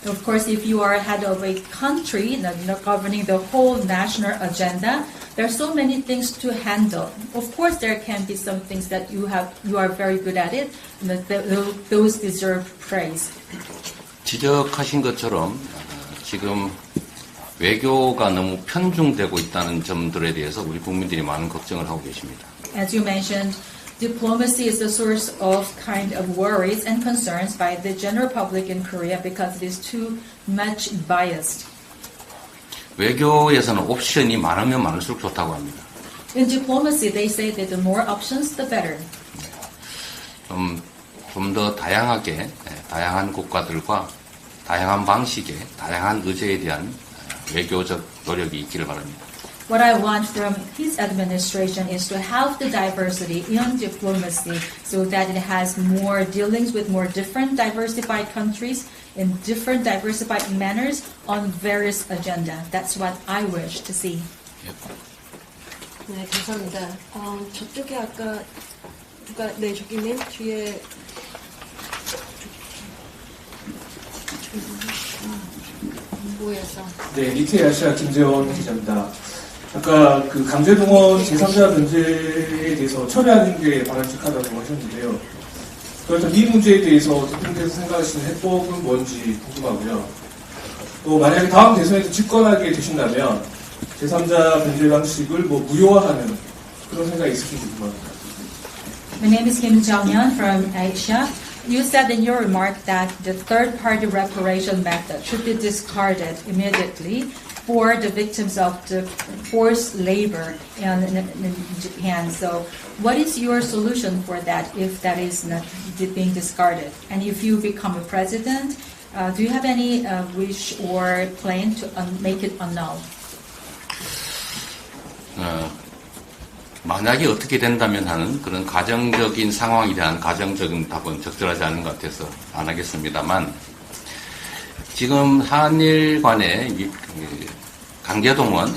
Of course, if you are head of a country governing the whole national agenda, there are so many things to handle. Of course, there can be some things that you are very good at it, and those deserve praise. 지적하신 것처럼 지금 외교가 너무 편중되고 있다는 점들에 대해서 우리 국민들이 많은 걱정을 하고 계십니다. As you mentioned, diplomacy is the source of kind of worries and concerns by the general public in Korea because it is too much biased. 외교에서는 옵션이 많으면 많을수록 좋다고 합니다. In diplomacy, they say that the more options, the better. 좀 더 다양하게, 다양한 국가들과 다양한 방식의, 다양한 의제에 대한 외교적 노력이 있기를 바랍니다. What I want from his administration is to have the diversity in diplomacy so that it has more dealings with more different diversified countries in different diversified manners on various agenda. That's what I wish to see. 네, 감사합니다. 저쪽에 아까 네, 저기님 뒤에 네, 리트 아시아 김재원 기자입니다. 아까 그 강제동원 제3자 변제에 대해서 철회하는 게 바람직하다고 하셨는데요. 그렇다면 이 문제에 대해서 대통령께서 생각하시는 해법은 뭔지 궁금하고요. 또 만약에 다음 대선에서 집권하게 되신다면 제3자 변제 방식을 무효화하는 그런 생각이 있으신지 궁금합니다. My name is Kim Jong-yeon from Asia. You said in your remark that the third-party reparation method should be discarded immediately for the victims of the forced labor in Japan. So what is your solution for that if that is not being discarded? And if you become a president, do you have any wish or plan to make it annulled? 만약에 어떻게 된다면 하는 그런 가정적인 상황에 대한 가정적인 답은 적절하지 않은 것 같아서 안 하겠습니다만, 지금 한일 간의 강제동원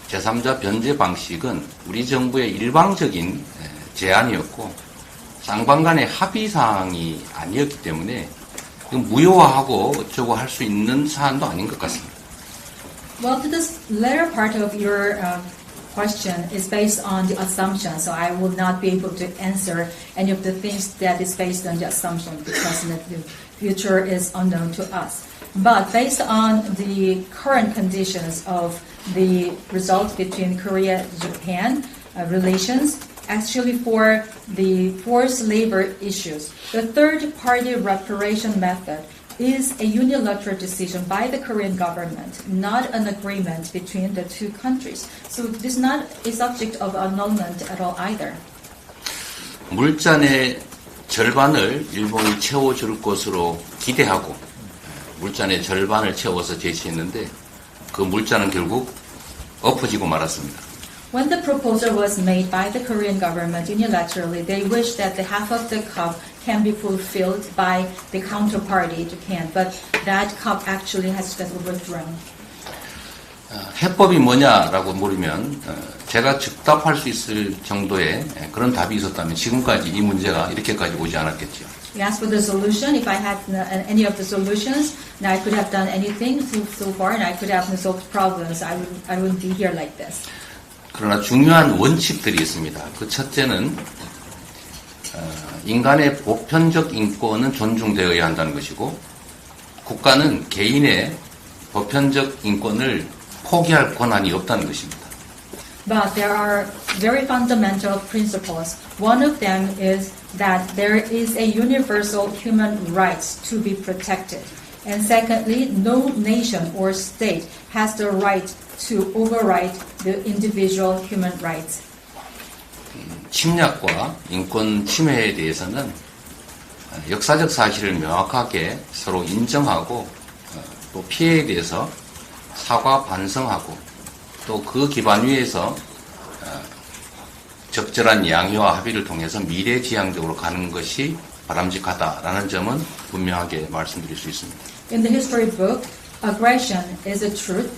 제3자 변제 방식은 우리 정부의 일방적인 제안이었고, 쌍방 간의 합의사항이 아니었기 때문에 무효화하고 어쩌고 할 수 있는 사안도 아닌 것 같습니다. Well, to this latter part of your question is based on the assumption, so I will not be able to answer any of the things that is based on the assumption because the future is unknown to us. But based on the current conditions of the results between Korea-Japan relations, actually for the forced labor issues, the third-party reparation method is a unilateral decision by the Korean government, not an agreement between the two countries. So this is not a subject of annulment at all either. 물잔의 절반을 일본이 채워줄 것으로 기대하고 물잔의 절반을 채워서 제시했는데 그 물잔은 결국 엎어지고 말았습니다. When the proposal was made by the Korean government unilaterally, they wished that the half of the cup can be fulfilled by the counterparty, Japan, but that cup actually has been overthrown. 해법이 뭐냐라고 물으면 제가 즉답할 수 있을 정도의 그런 답이 있었다면 지금까지 이 문제가 이렇게까지 오지 않았겠죠. You asked for the solution. If I had any of the solutions, and I could have done anything so far, and I could have solved problems, I wouldn't be here like this. 그러나 중요한 원칙들이 있습니다. 그 첫째는 인간의 보편적 인권은 존중되어야 한다는 것이고 국가는 개인의 보편적 인권을 포기할 권한이 없다는 것입니다. But there are very fundamental principles. One of them is that there is a universal human rights to be protected. And secondly, no nation or state has the right to override the individual human rights. 침략과 인권 침해에 대해서는 역사적 사실을 명확하게 서로 인정하고 또 피해에 대해서 사과 반성하고 또 그 기반 위에서 적절한 양해와 합의를 통해서 미래지향적으로 가는 것이 바람직하다라는 점은 분명하게 말씀드릴 수 있습니다. In the history book, aggression is the truth.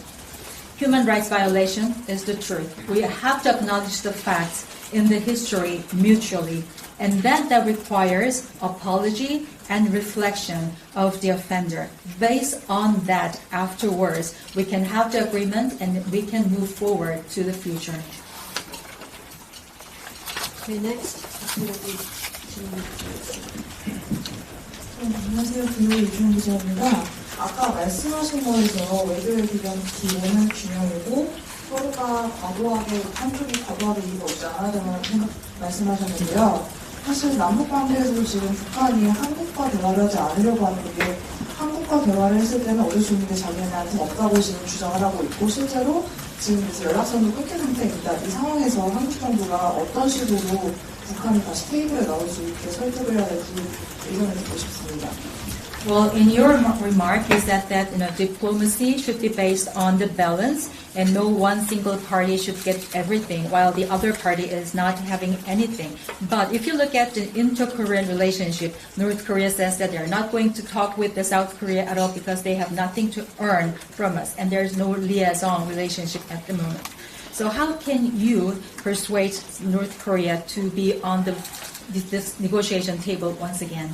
Human rights violation is the truth. We have to acknowledge the facts in the history mutually, and that requires apology and reflection of the offender. Based on that, afterwards, we can have the agreement and we can move forward to the future. Okay, next. 안녕하세요. 김효리 유준 기자입니다. 아까 말씀하신 거에서 외교의 기본은 균형이고 서로가 과도하게 한쪽이 과도하게 이유가 없지 않아야된다는 말씀하셨는데요. 사실 남북 관계에서도 지금 북한이 한국과 대화를 하지 않으려고 하는 게 한국과 대화를 했을 때는 얻을 수 있는 게 자기네한테 없다고 지금 주장을 하고 있고 실제로 지금 연락선도 끊긴 상태입니다. 이 상황에서 한국 정부가 어떤 식으로 북한이 다시 테이블에 나올 수 있게 설득을 해야 될지 의견을 듣고 싶습니다. Well, in your remark is that diplomacy should be based on the balance and no one single party should get everything while the other party is not having anything. But if you look at the inter-Korean relationship, North Korea says that they're not going to talk with the South Korea at all because they have nothing to earn from us and there's no liaison relationship at the moment. So how can you persuade North Korea to be on this negotiation table once again?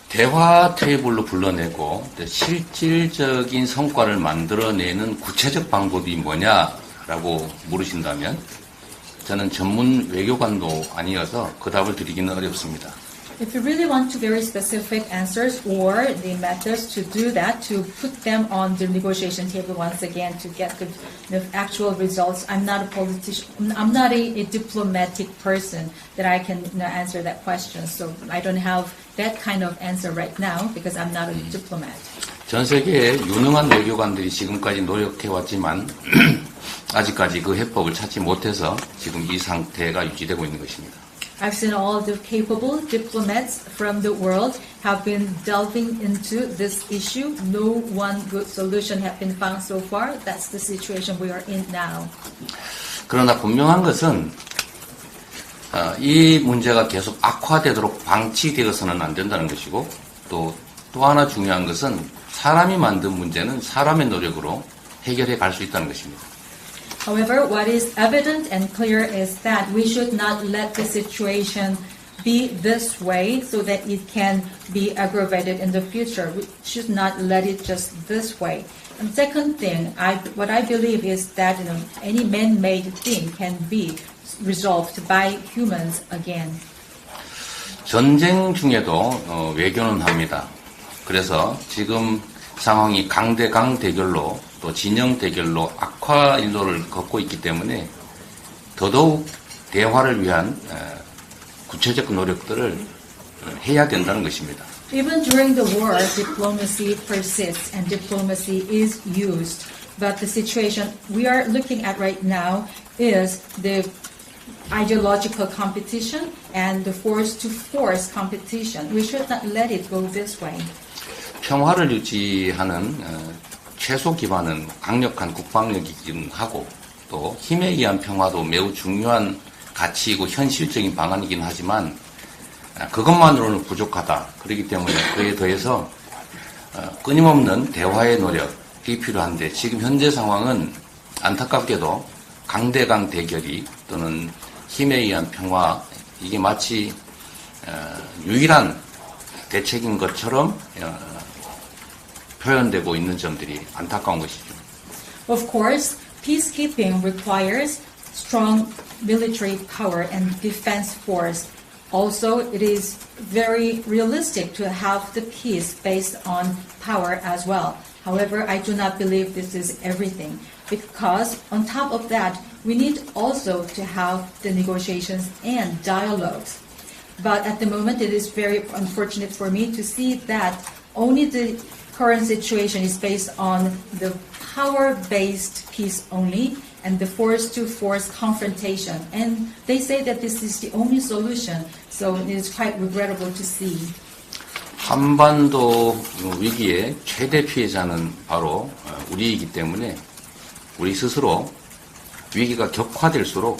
대화 테이블로 불러내고 실질적인 성과를 만들어내는 구체적 방법이 뭐냐라고 물으신다면 저는 전문 외교관도 아니어서 그 답을 드리기는 어렵습니다. If you really want to very specific answers or the methods to do that, to put them on the negotiation table once again to get the actual results, I'm not a politician. I'm not a diplomatic person that I can answer that question. So I don't have that kind of answer right now because I'm not a diplomat. 전 세계의 유능한 외교관들이 지금까지 노력해왔지만 아직까지 그 해법을 찾지 못해서 지금 이 상태가 유지되고 있는 것입니다. I've seen all the capable diplomats from the world have been delving into this issue. No one good solution has been found so far. That's the situation we are in now. 그러나 분명한 것은 이 문제가 계속 악화되도록 방치되어서는 안 된다는 것이고 또 하나 중요한 것은 사람이 만든 문제는 사람의 노력으로 해결해 갈 수 있다는 것입니다. However, what is evident and clear is that we should not let the situation be this way so that it can be aggravated in the future. We should not let it just this way. And second thing, what I believe is that any man-made thing can be resolved by humans again. 전쟁 중에도 외교는 합니다. 그래서 지금 상황이 강대강 대결로 또 진영 대결로 악화 일로를 걷고 있기 때문에 더더욱 대화를 위한 구체적 노력들을 해야 된다는 것입니다. Even during the war, diplomacy persists and diplomacy is used. But the situation we are looking at right now is the ideological competition and the force-to-force competition. We should not let it go this way. 평화를 유지하는 최소 기반은 강력한 국방력이긴 하고 또 힘에 의한 평화도 매우 중요한 가치이고 현실적인 방안이긴 하지만 그것만으로는 부족하다. 그렇기 때문에 그에 더해서 끊임없는 대화의 노력이 필요한데 지금 현재 상황은 안타깝게도 강대강 대결이 또는 힘에 의한 평화 이게 마치 유일한 대책인 것처럼 표현되고 있는 점들이 안타까운 것이죠. Of course, peacekeeping requires strong military power and defense force. Also, it is very realistic to have the peace based on power as well. However, I do not believe this is everything because on top of that, we need also to have the negotiations and dialogues. But at the moment, it is very unfortunate for me to see that only the current situation is based on the power-based peace only and the force-to-force confrontation. And they say that this is the only solution, so it is quite regrettable to see. 한반도 위기의 최대 피해자는 바로 우리이기 때문에 우리 스스로 위기가 격화될수록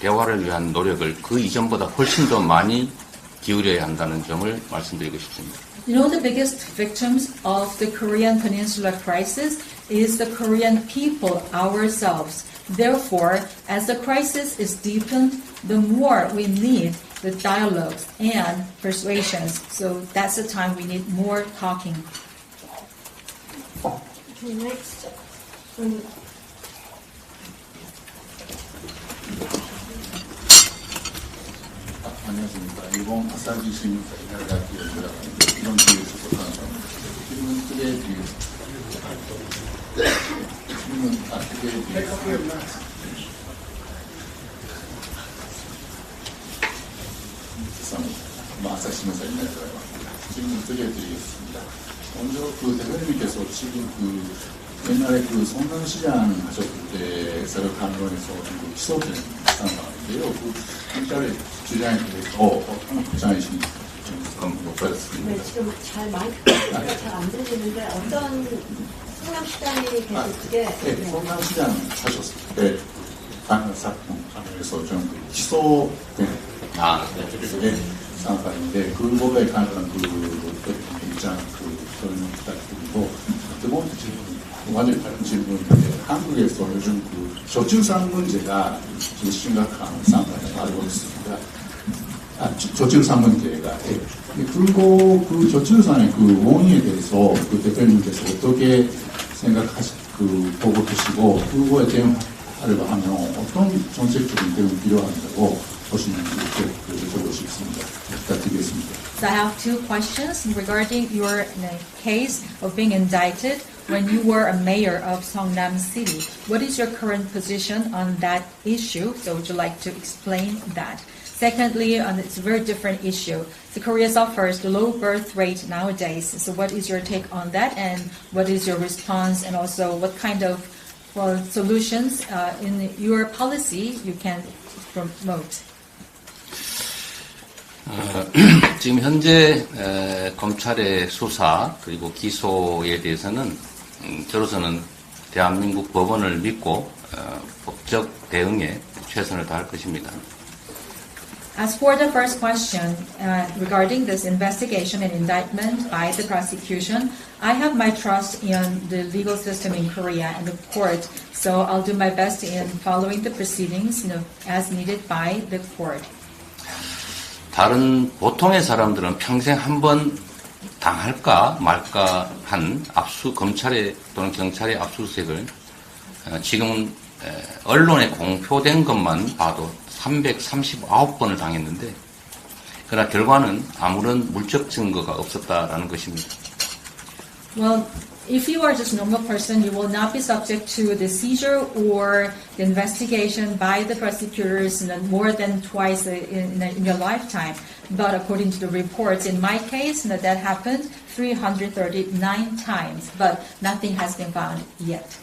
대화를 위한 노력을 그 이전보다 훨씬 더 많이 기울여야 한다는 점을 말씀드리고 싶습니다. You know, the biggest victims of the Korean Peninsula crisis is the Korean people ourselves. Therefore, as the crisis is deepened, the more we need the dialogues and persuasions. So that's the time we need more talking. Okay, next. 안녕하십니까. 일본 아사히 신문사 이나가키 연구라고 이런 기회에 소속한 질문 크게 드리겠습니다. 질문 크게 드리겠습니다. 죄송합니다. 아사히 신문사 이나가키라고 합니다. 질문 크게 드리겠습니다. 먼저 대표님께서 지금 옛날에 성남시장 하셨을 때 생각하면서 기소된 상황인데요. 일단에 주장에 대해서 어떤 입장이신지 좀 여쭤봤습니다. 네, 지금 마이크가 잘 안 들리는데 어떤 성남시장이 계실 때 네, 성남시장 하셨을 때 다른 사건에서 좀 기소된 상황인데 그거에 관한 입장 설명 부탁드리고 두 번째 질문 완전히 다른 질문인데 한국에서 요즘 저출산 문제가 좀 심각한 상황을 알고 있습니다. 저출산 문제가 그리고 저출산의 원인에 대해서 대표님께서 어떻게 보고 계시고 그거에 대응하려고 하면 어떤 정책적인 대응이 필요한다고 보시는지 여쭤보고 싶습니다. 부탁드리겠습니다. So I have two questions regarding your case of being indicted when you were a mayor of Seongnam City. What is your current position on that issue? So would you like to explain that? Secondly, it's a very different issue. So Korea suffers the low birth rate nowadays. So what is your take on that and what is your response and also what kind of solutions in your policy you can promote? 지금 현재 검찰의 수사 그리고 기소에 대해서는 저로서는 대한민국 법원을 믿고 법적 대응에 최선을 다할 것입니다. As for the first question regarding this investigation and indictment by the prosecution, I have my trust in the legal system in Korea and the court, so I'll do my best in following the proceedings as needed by the court. 다른 보통의 사람들은 평생 한 번 당할까 말까 한 검찰의 또는 경찰의 압수수색을 지금 언론에 공표된 것만 봐도 339번을 당했는데 그러나 결과는 아무런 물적 증거가 없었다라는 것입니다. Well, if you are just a normal person, you will not be subject to the seizure or the investigation by the prosecutors more than twice in your lifetime. But according to the reports, in my case, that happened 339 times, but nothing has been found yet.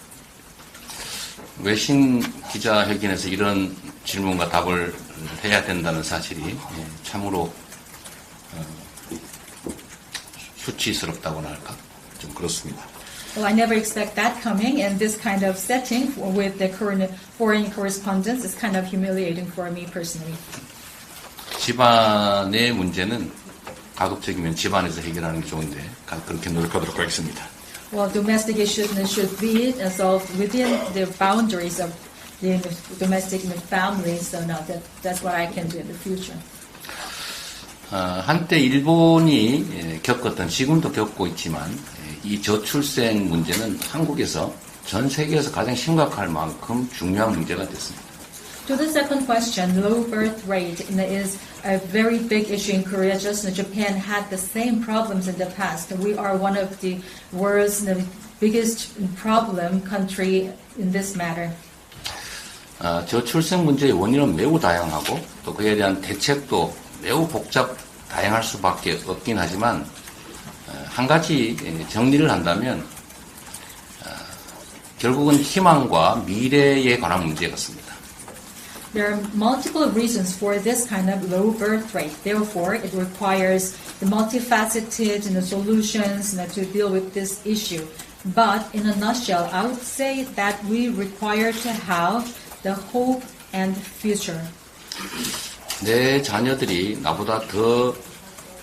외신 기자회견에서 이런 질문과 답을 해야 된다는 사실이 참으로 수치스럽다고나 할까? 좀 그렇습니다. Well, I never expect that coming, and this kind of setting with the current foreign correspondence is kind of humiliating for me personally. 집안의 문제는 가급적이면 집안에서 해결하는 게 좋은데 그렇게 노력하도록 하겠습니다. Well, domestic issues should be solved within the boundaries of the domestic family, so now that's what I can do in the future. 한때 일본이 겪었던, 지금도 겪고 있지만 이 저출생 문제는 한국에서 전 세계에서 가장 심각할 만큼 중요한 문제가 됐습니다. To the second question, low birth rate is a very big issue in Korea. Just Japan had the same problems in the past. We are one of the world's biggest problem country in this matter. 저출생 문제의 원인은 매우 다양하고 또 그에 대한 대책도 매우 다양할 수밖에 없긴 하지만 한 가지 정리를 한다면 결국은 희망과 미래에 관한 문제 같습니다. There are multiple reasons for this kind of low birth rate. Therefore, it requires the multifaceted solutions to deal with this issue. But in a nutshell, I would say that we require to have the hope and future. 내 자녀들이 나보다 더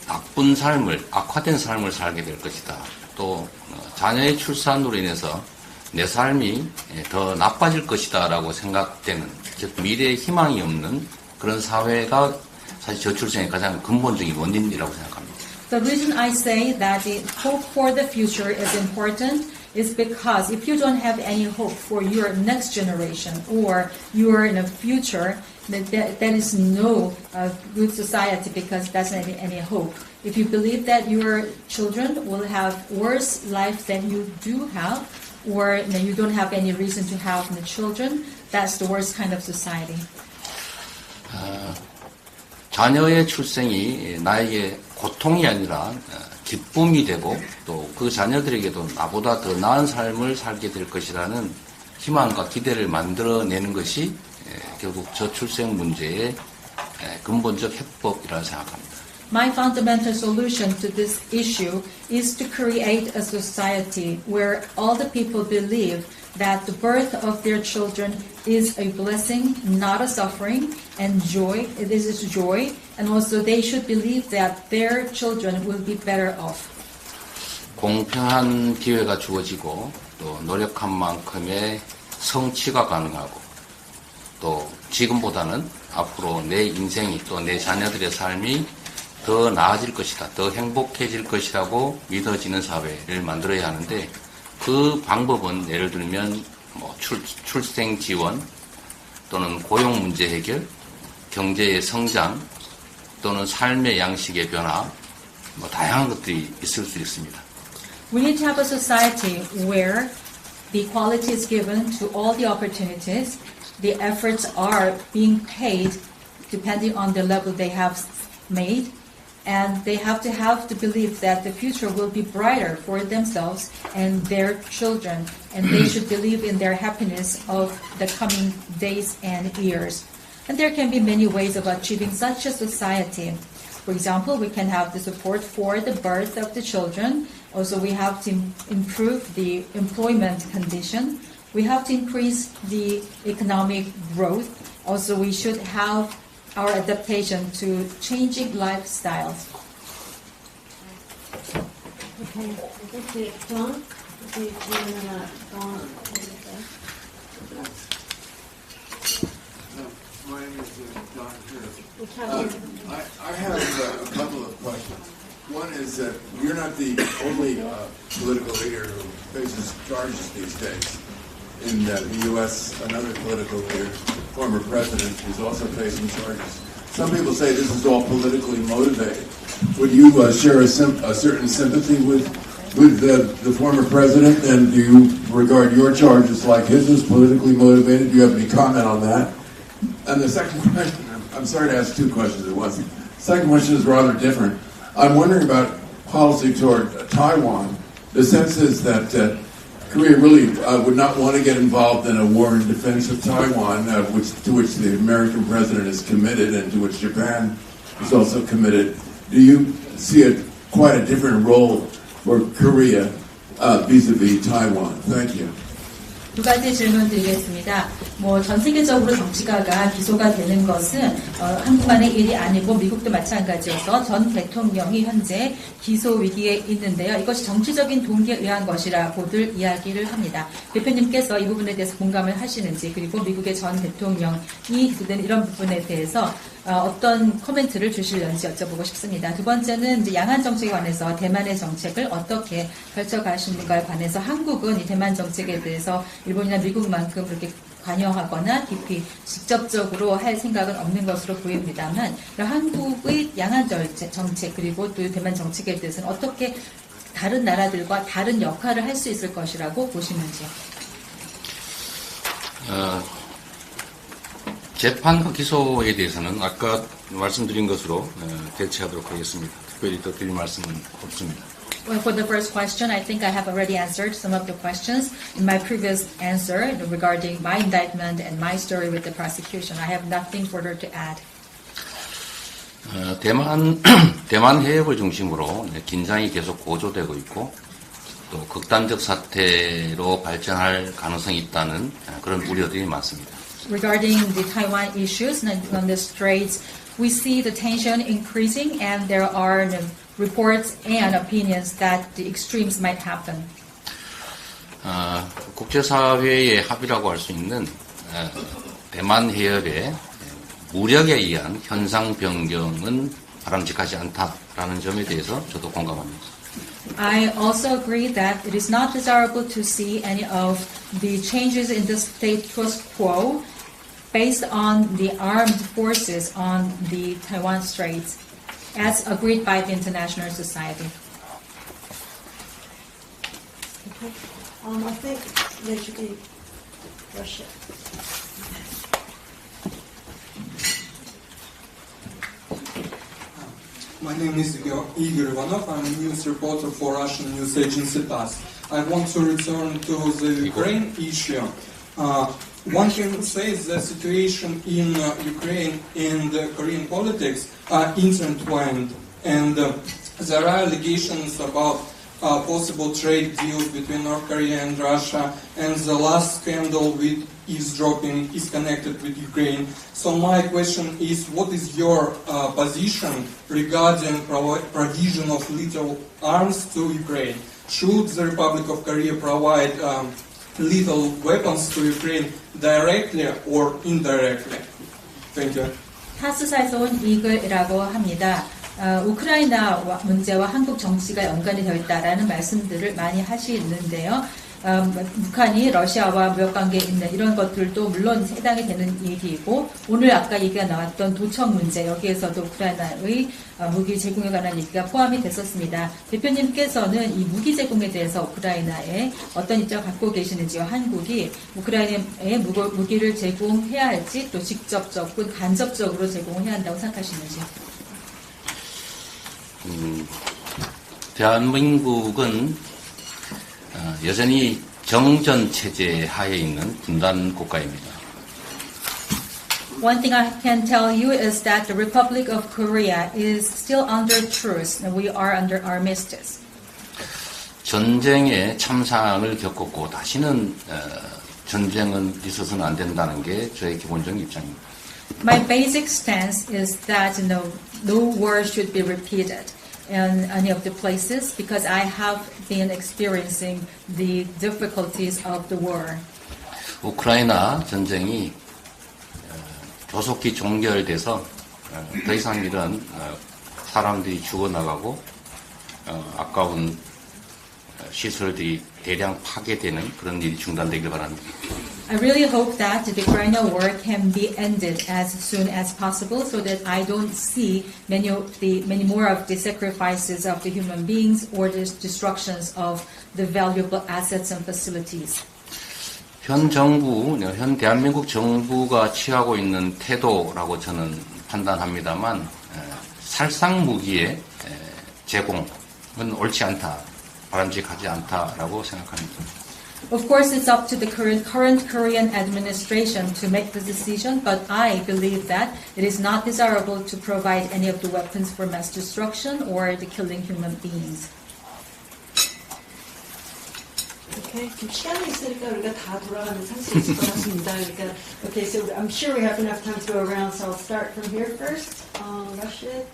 나쁜 삶을, 악화된 삶을 살게 될 것이다. 또 자녀의 출산으로 인해서 내 삶이 더 나빠질 것이다 라고 생각되는, 즉 미래에 희망이 없는 그런 사회가 사실 저출생의 가장 근본적인 원인이라고 생각합니다. The reason I say that the hope for the future is important is because if you don't have any hope for your next generation or your future, that is no good society because that's not any hope. If you believe that your children will have worse life than you do have, or you don't have any reason to have the children, that's the worst kind of society. 자녀의 출생이 나에게 고통이 아니라 기쁨이 되고 또 그 자녀들에게도 나보다 더 나은 삶을 살게 될 것이라는 희망과 기대를 만들어내는 것이 결국 저출생 문제의 근본적 해법이라고 생각합니다. My fundamental solution to this issue is to create a society where all the people believe that the birth of their children is a blessing, not a suffering, and joy. This is joy, and also they should believe that their children will be better off. 공평한 기회가 주어지고 또 노력한 만큼의 성취가 가능하고 또 지금보다는 앞으로 내 인생이 또 내 자녀들의 삶이 더 나아질 것이다, 더 행복해질 것이라고 믿어지는 사회를 만들어야 하는데 그 방법은 예를 들면 출생 지원 또는 고용 문제 해결, 경제의 성장 또는 삶의 양식의 변화 다양한 것들이 있을 수 있습니다. We need to have a society where the equality is given to all the opportunities, the efforts are being paid depending on the level they have made, and they have to believe that the future will be brighter for themselves and their children, and they should believe in their happiness of the coming days and years. And there can be many ways of achieving such a society. For example, we can have the support for the birth of the children. Also, we have to improve the employment condition. We have to increase the economic growth. Also, we should have our adaptation to changing lifestyles. Okay, thank you. John? Do you want to go on? My name is Don Curtis. We can't hear. I have a couple of questions. One is that you're not the only political leader who faces charges these days. In the U.S., another political leader, former president, is also facing charges. Some people say this is all politically motivated. Would you share a certain sympathy with the former president, and do you regard your charges like his as politically motivated? Do you have any comment on that? And the second question, I'm sorry to ask two questions at once. The second question is rather different. I'm wondering about policy toward Taiwan. The sense is that Korea really would not want to get involved in a war in defense of Taiwan, to which the American president is committed and to which Japan is also committed. Do you see quite a different role for Korea vis-a-vis Taiwan? Thank you. 두 가지 질문 드리겠습니다. 전 세계적으로 정치가가 기소가 되는 것은 한국만의 일이 아니고 미국도 마찬가지여서 전 대통령이 현재 기소 위기에 있는데요. 이것이 정치적인 동기에 의한 것이라고들 이야기를 합니다. 대표님께서 이 부분에 대해서 공감을 하시는지, 그리고 미국의 전 대통령이 든 이런 부분에 대해서 어떤 코멘트를 주실는지 여쭤보고 싶습니다. 두 번째는 이제 양안 정책에 관해서 대만의 정책을 어떻게 펼쳐가시는가에 관해서 한국은 이 대만 정책에 대해서 일본이나 미국만큼 그렇게 관여하거나 깊이 직접적으로 할 생각은 없는 것으로 보입니다만, 한국의 양안 정책 그리고 또 대만 정책에 대해서는 어떻게 다른 나라들과 다른 역할을 할 수 있을 것이라고 보시는지요? 재판과 기소에 대해서는 아까 말씀드린 것으로 대체하도록 하겠습니다. 특별히 더 드릴 말씀은 없습니다. Well, for the first question, I think I have already answered some of the questions in my previous answer regarding my indictment and my story with the prosecution. I have nothing further to add. 대만 해협을 중심으로 긴장이 계속 고조되고 있고 또 극단적 사태로 발전할 가능성이 있다는 그런 우려들이 많습니다. Regarding the Taiwan issues on the straits, we see the tension increasing and there are reports and opinions that the extremes might happen. 국제사회의 합의라고 할 수 있는 대만 해협의 무력에 의한 현상 변경은 바람직하지 않다라는 점에 대해서 저도 공감합니다. I also agree that it is not desirable to see any of the changes in the status quo based on the armed forces on the Taiwan Straits, as agreed by the international society. Okay. I think there should be Russia. My name is Igor Ivanov. I'm a news reporter for Russian news agency TASS. I want to return to the Ukraine issue. One can say the situation in Ukraine and Korean politics are intertwined, and there are allegations about possible trade deals between North Korea and Russia, and the last scandal with eavesdropping is connected with Ukraine. So my question is, what is your position regarding provision of lethal arms to Ukraine? Should the Republic of Korea provide lethal weapons to Ukraine directly or indirectly? Thank you. 타스사에서 온 이글이라고 합니다. 우크라이나 문제와 한국 정치가 연관이 되어 있다라는 말씀들을 많이 하시는데요. 북한이 러시아와 무역관계에 있는 이런 것들도 물론 해당이 되는 얘기이고, 오늘 아까 얘기가 나왔던 도청 문제, 여기에서도 우크라이나의 무기 제공에 관한 얘기가 포함이 됐었습니다. 대표님께서는 이 무기 제공에 대해서 우크라이나에 어떤 입장을 갖고 계시는지요? 한국이 우크라이나에 무기를 제공해야 할지, 또 직접적 혹은 간접적으로 제공을 해야 한다고 생각하시는지요? 대한민국은 여전히 정전 체제 하에 있는 분단 국가입니다. One thing I can tell you is that the Republic of Korea is still under truce. We are under armistice. 전쟁의 참상을 겪었고 다시는 전쟁은 있어서는 안 된다는 게 저의 기본적인 입장입니다. My basic stance is that no war should be repeated in any of the places because I have been experiencing the difficulties of the war. 우크라이나 전쟁이 조속히 종결돼서 더 이상 이런 사람들이 죽어나가고 아까운 시설들이 대량 파괴되는 그런 일이 중단되길 바랍니다. I really hope that the Ukraine war can be ended as soon as possible so that I don't see many more of the sacrifices of the human beings or the destructions of the valuable assets and facilities. 현 대한민국 정부가 취하고 있는 태도라고 저는 판단합니다만 살상 무기의 제공은 옳지 않다, 바람직하지 않다라고 생각합니다. Of course, it's up to the current Korean administration to make the decision, but I believe that it is not desirable to provide any of the weapons for mass destruction or the killing human beings. Okay, 시간이 있으니까 우리가 다 돌아가면서 할 수 있을 것 같습니다. 그러니까, okay, so I'm sure we have enough time to go around, so I'll start from here first. Rashid.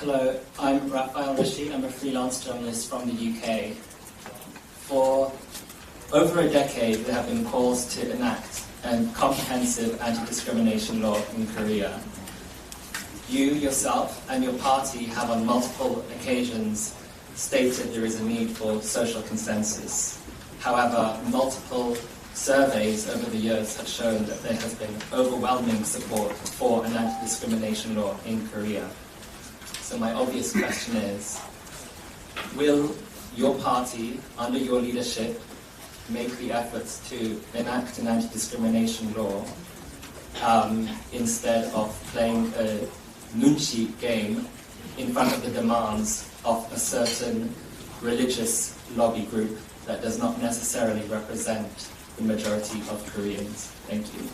Hello, I'm Rafael Rashid. I'm a freelance journalist from the UK. For over a decade, there have been calls to enact a comprehensive anti-discrimination law in Korea. You yourself and your party have on multiple occasions stated there is a need for social consensus. However, multiple surveys over the years have shown that there has been overwhelming support for an anti-discrimination law in Korea. So my obvious question is, will your party, under your leadership, make the efforts to enact an anti-discrimination law instead of playing a nunchi game in front of the demands of a certain religious lobby group that does not necessarily represent the majority of Koreans? Thank you.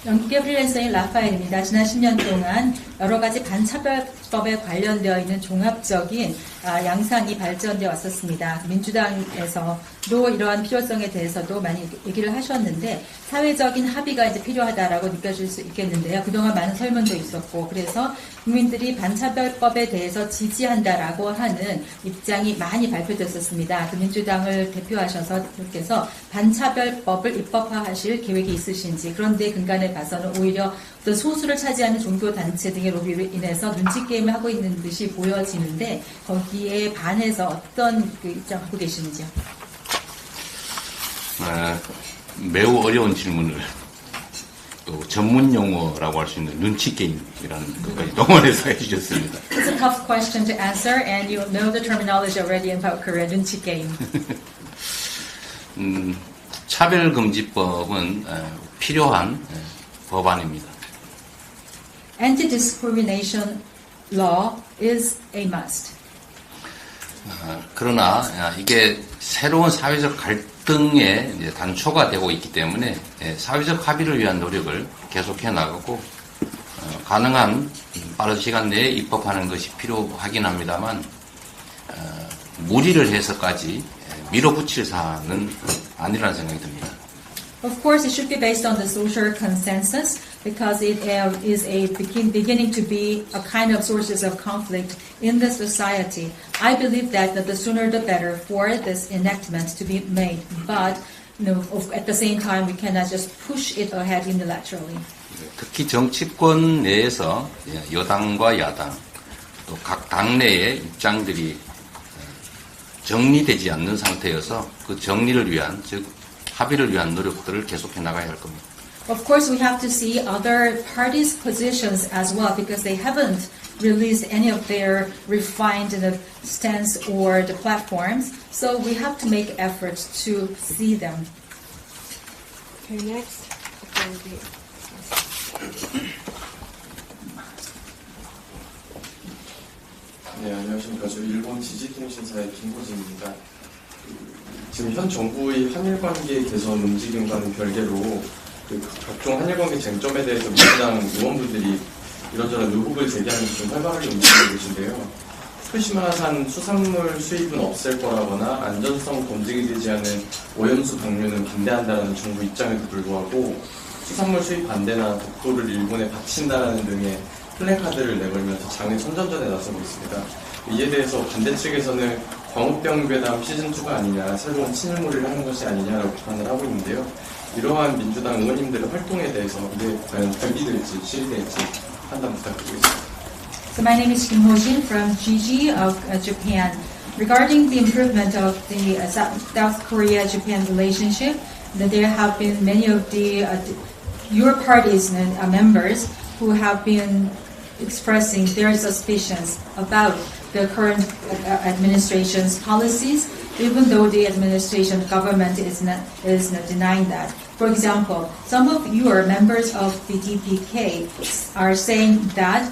영국의 프리랜서인 라파엘입니다. 지난 10년 동안 여러 가지 반차별법에 관련되어 있는 종합적인 양상이 발전되어 왔었습니다. 민주당에서도 이러한 필요성에 대해서도 많이 얘기를 하셨는데 사회적인 합의가 이제 필요하다라고 느껴질 수 있겠는데요. 그동안 많은 설문도 있었고 그래서 국민들이 반차별법에 대해서 지지한다라고 하는 입장이 많이 발표됐었습니다. 그 민주당을 대표하셔서 그렇게서 반차별법을 입법화하실 계획이 있으신지 그런데 근간에 봐서는 오히려 어떤 소수를 차지하는 종교단체 등의 로비로 인해서 눈치 게임을 하고 있는 듯이 보여지는데 거기에 반해서 어떤 그 입장 갖고 계시는지요? 매우 어려운 질문을 또 전문 용어라고 할 수 있는 눈치 게임이라는 것까지 동원해서 해주셨습니다. It's a tough question to answer, and you know the terminology already about Korea, 눈치 게임. 차별금지법은 필요한 법안입니다. Anti-discrimination law is a must. 그러나 이게 새로운 사회적 갈등의 이제 단초가 되고 있기 때문에 사회적 합의를 위한 노력을 계속해 나가고 가능한 빠른 시간 내에 입법하는 것이 필요하긴 합니다만 무리를 해서까지 밀어붙일 사안은 아니라는 생각이 듭니다. Of course, it should be based on the social consensus because it is beginning to be a kind of sources of conflict in the society. I believe that the sooner the better for this enactment to be made. But at the same time, we cannot just push it ahead unilaterally. 특히 정치권 내에서 여당과 야당 또 각 당내의 입장들이 정리되지 않는 상태여서 그 정리를 위한 즉 합의를 위한 노력들을 계속해 나가야 할 겁니다. Of course, we have to see other parties' positions as well because they haven't released any of their refined stance or the platforms. So we have to make efforts to see them. Okay, next. 네, 안녕하십니까. 저 일본 지지통신사의 김호진입니다. 지금 현 정부의 한일 관계 개선 움직임과는 별개로 각종 한일 관계 쟁점에 대해서 민주당 의원분들이 이런저런 의혹을 제기하면서 좀 활발하게 움직이고 계신데요. 후쿠시마산 수산물 수입은 없앨 거라거나 안전성 검증이 되지 않은 오염수 방류는 반대한다는 정부 입장에도 불구하고 수산물 수입 반대나 독도를 일본에 바친다는 등의 플래카드를 내걸면서 장외 선전전에 나서고 있습니다. 이에 대해서 반대 측에서는 광우병 괴담 시즌2가 아니냐, 새로운 친일몰이를 하는 것이 아니냐라고 비판을 하고 있는데요. 이러한 민주당 의원님들의 활동에 대해서 이게 과연 결의될지 실현될지 판단 부탁드리겠습니다. So my name is Kim Ho-shin from GG of Japan. Regarding the improvement of the South Korea-Japan relationship, that there have been many of the your party's members who have been expressing their suspicions about the current administration's policies, even though the administration government is not denying that. For example, some of your members of the DPK are saying that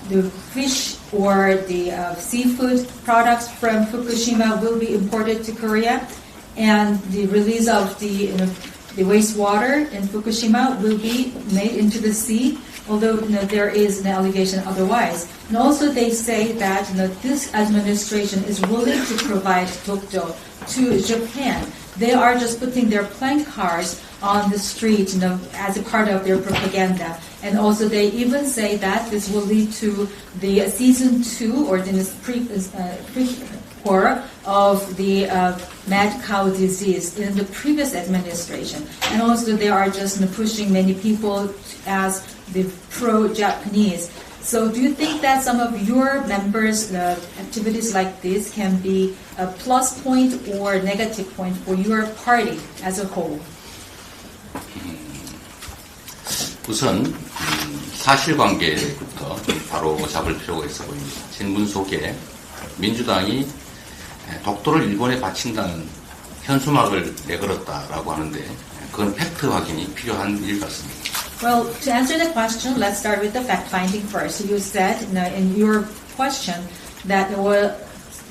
the fish or the seafood products from Fukushima will be imported to Korea, and the release of the wastewater in Fukushima will be made into the sea, although there is an allegation otherwise. And also they say that this administration is willing to provide Dokdo to Japan. They are just putting their placards on the street as a part of their propaganda. And also they even say that this will lead to the season 2 or the pre-horror of the mad cow disease in the previous administration. And also they are just pushing many people as the pro-Japanese. So do you think that some of your members' activities like this can be a plus point or negative point for your party as a whole? 우선 사실관계부터 바로 잡을 필요가 있어 보입니다. 질문 속에 민주당이 독도를 일본에 바친다는 현수막을 내걸었다라고 하는데 그건 팩트 확인이 필요한 일 같습니다. Well, to answer the question, let's start with the fact-finding first. You said in your question that there were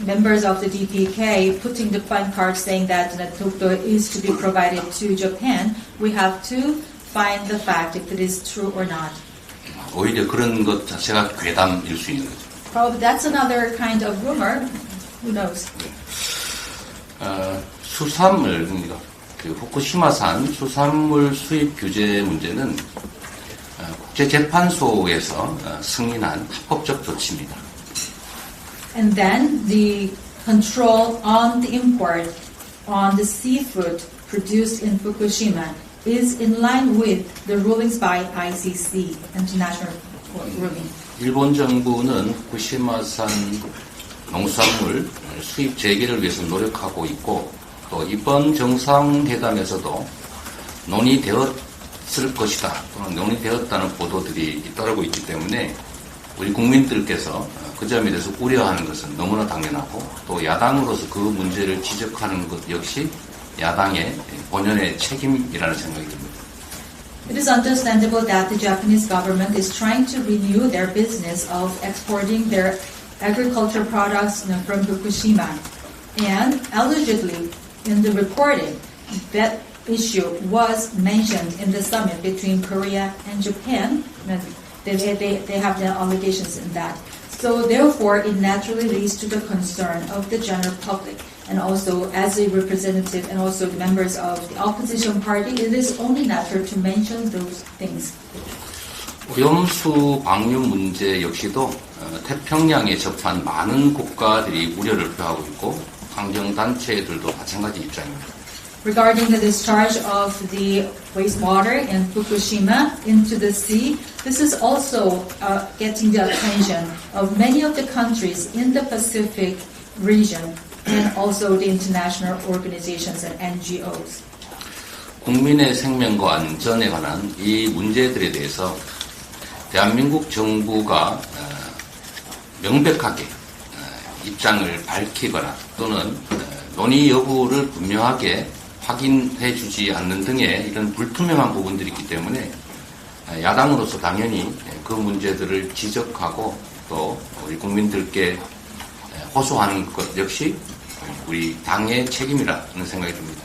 members of the DPK putting the placard saying that Dokdo is to be provided to Japan. We have to find the fact if it is true or not. 오히려 그런 것 자체가 괴담일 수 있는 거죠. Probably that's another kind of rumor. Who knows? 수산물, 그 후쿠시마산 수산물 수입 규제 문제는 국제재판소에서 승인한 합법적 조치입니다. And then the control on the import on the seafood produced in Fukushima is in line with the rulings by ICC, International Court ruling. 일본 정부는 후쿠시마산 농수산물 수입 재개를 위해서 노력하고 있고 또 이번 정상회담에서도 논의되었을 것이다 또는 논의되었다는 보도들이 잇따르고 있기 때문에 우리 국민들께서 그 점에 대해서 우려하는 것은 너무나 당연하고 또 야당으로서 그 문제를 지적하는 것 역시 야당의 본연의 책임이라는 생각이 듭니다. It is understandable that the Japanese government is trying to renew their business of exporting their agriculture products from Fukushima. And allegedly, in the reporting, that issue was mentioned in the summit between Korea and Japan. They have their allegations in that. So therefore, it naturally leads to the concern of the general public. And also, as a representative and also the members of the opposition party, it is only natural to mention those things. 오염수 방류 문제 역시도 태평양에 접한 많은 국가들이 우려를 표하고 있고 환경단체들도 마찬가지 입장입니다. Regarding the discharge of the wastewater in Fukushima into the sea, this is also getting the attention of many of the countries in the Pacific region and also the international organizations and NGOs. 국민의 생명과 안전에 관한 이 문제들에 대해서 대한민국 정부가 명백하게 입장을 밝히거나 또는 논의 여부를 분명하게 확인해 주지 않는 등의 이런 불투명한 부분들이 있기 때문에 야당으로서 당연히 그 문제들을 지적하고 또 우리 국민들께 호소하는 것 역시 우리 당의 책임이라는 생각이 듭니다.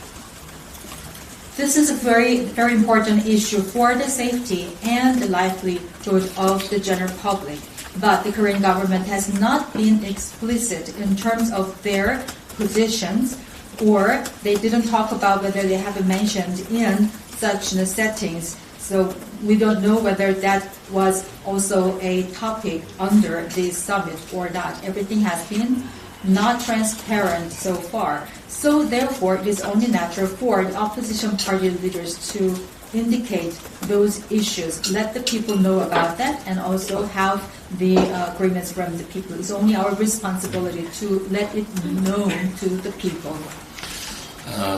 This is a very, very important issue for the safety and the livelihood of the general public. but the Korean government has not been explicit in terms of their positions, or they didn't talk about whether they have been mentioned in such settings. So we don't know whether that was also a topic under this summit or not. Everything has been not transparent so far. So therefore, it is only natural for the opposition party leaders to indicate those issues, let the people know about that, and also have the agreements from the people. It's only our responsibility to let it known to the people.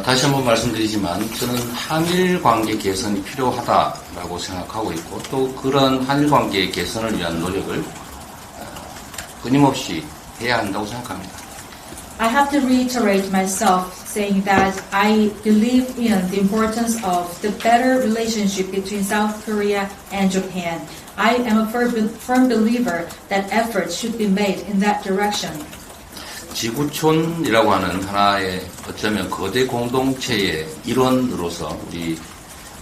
다시 한번 말씀드리지만 저는 한일 관계 개선이 필요하다라고 생각하고 있고 또 그런 한일 관계 개선을 위한 노력을 끊임없이 해야 한다고 생각합니다. I have to reiterate myself saying that I believe in the importance of the better relationship between South Korea and Japan. I am a firm believer that efforts should be made in that direction. 지구촌이라고 하는 하나의 어쩌면 거대 공동체의 일원으로서 우리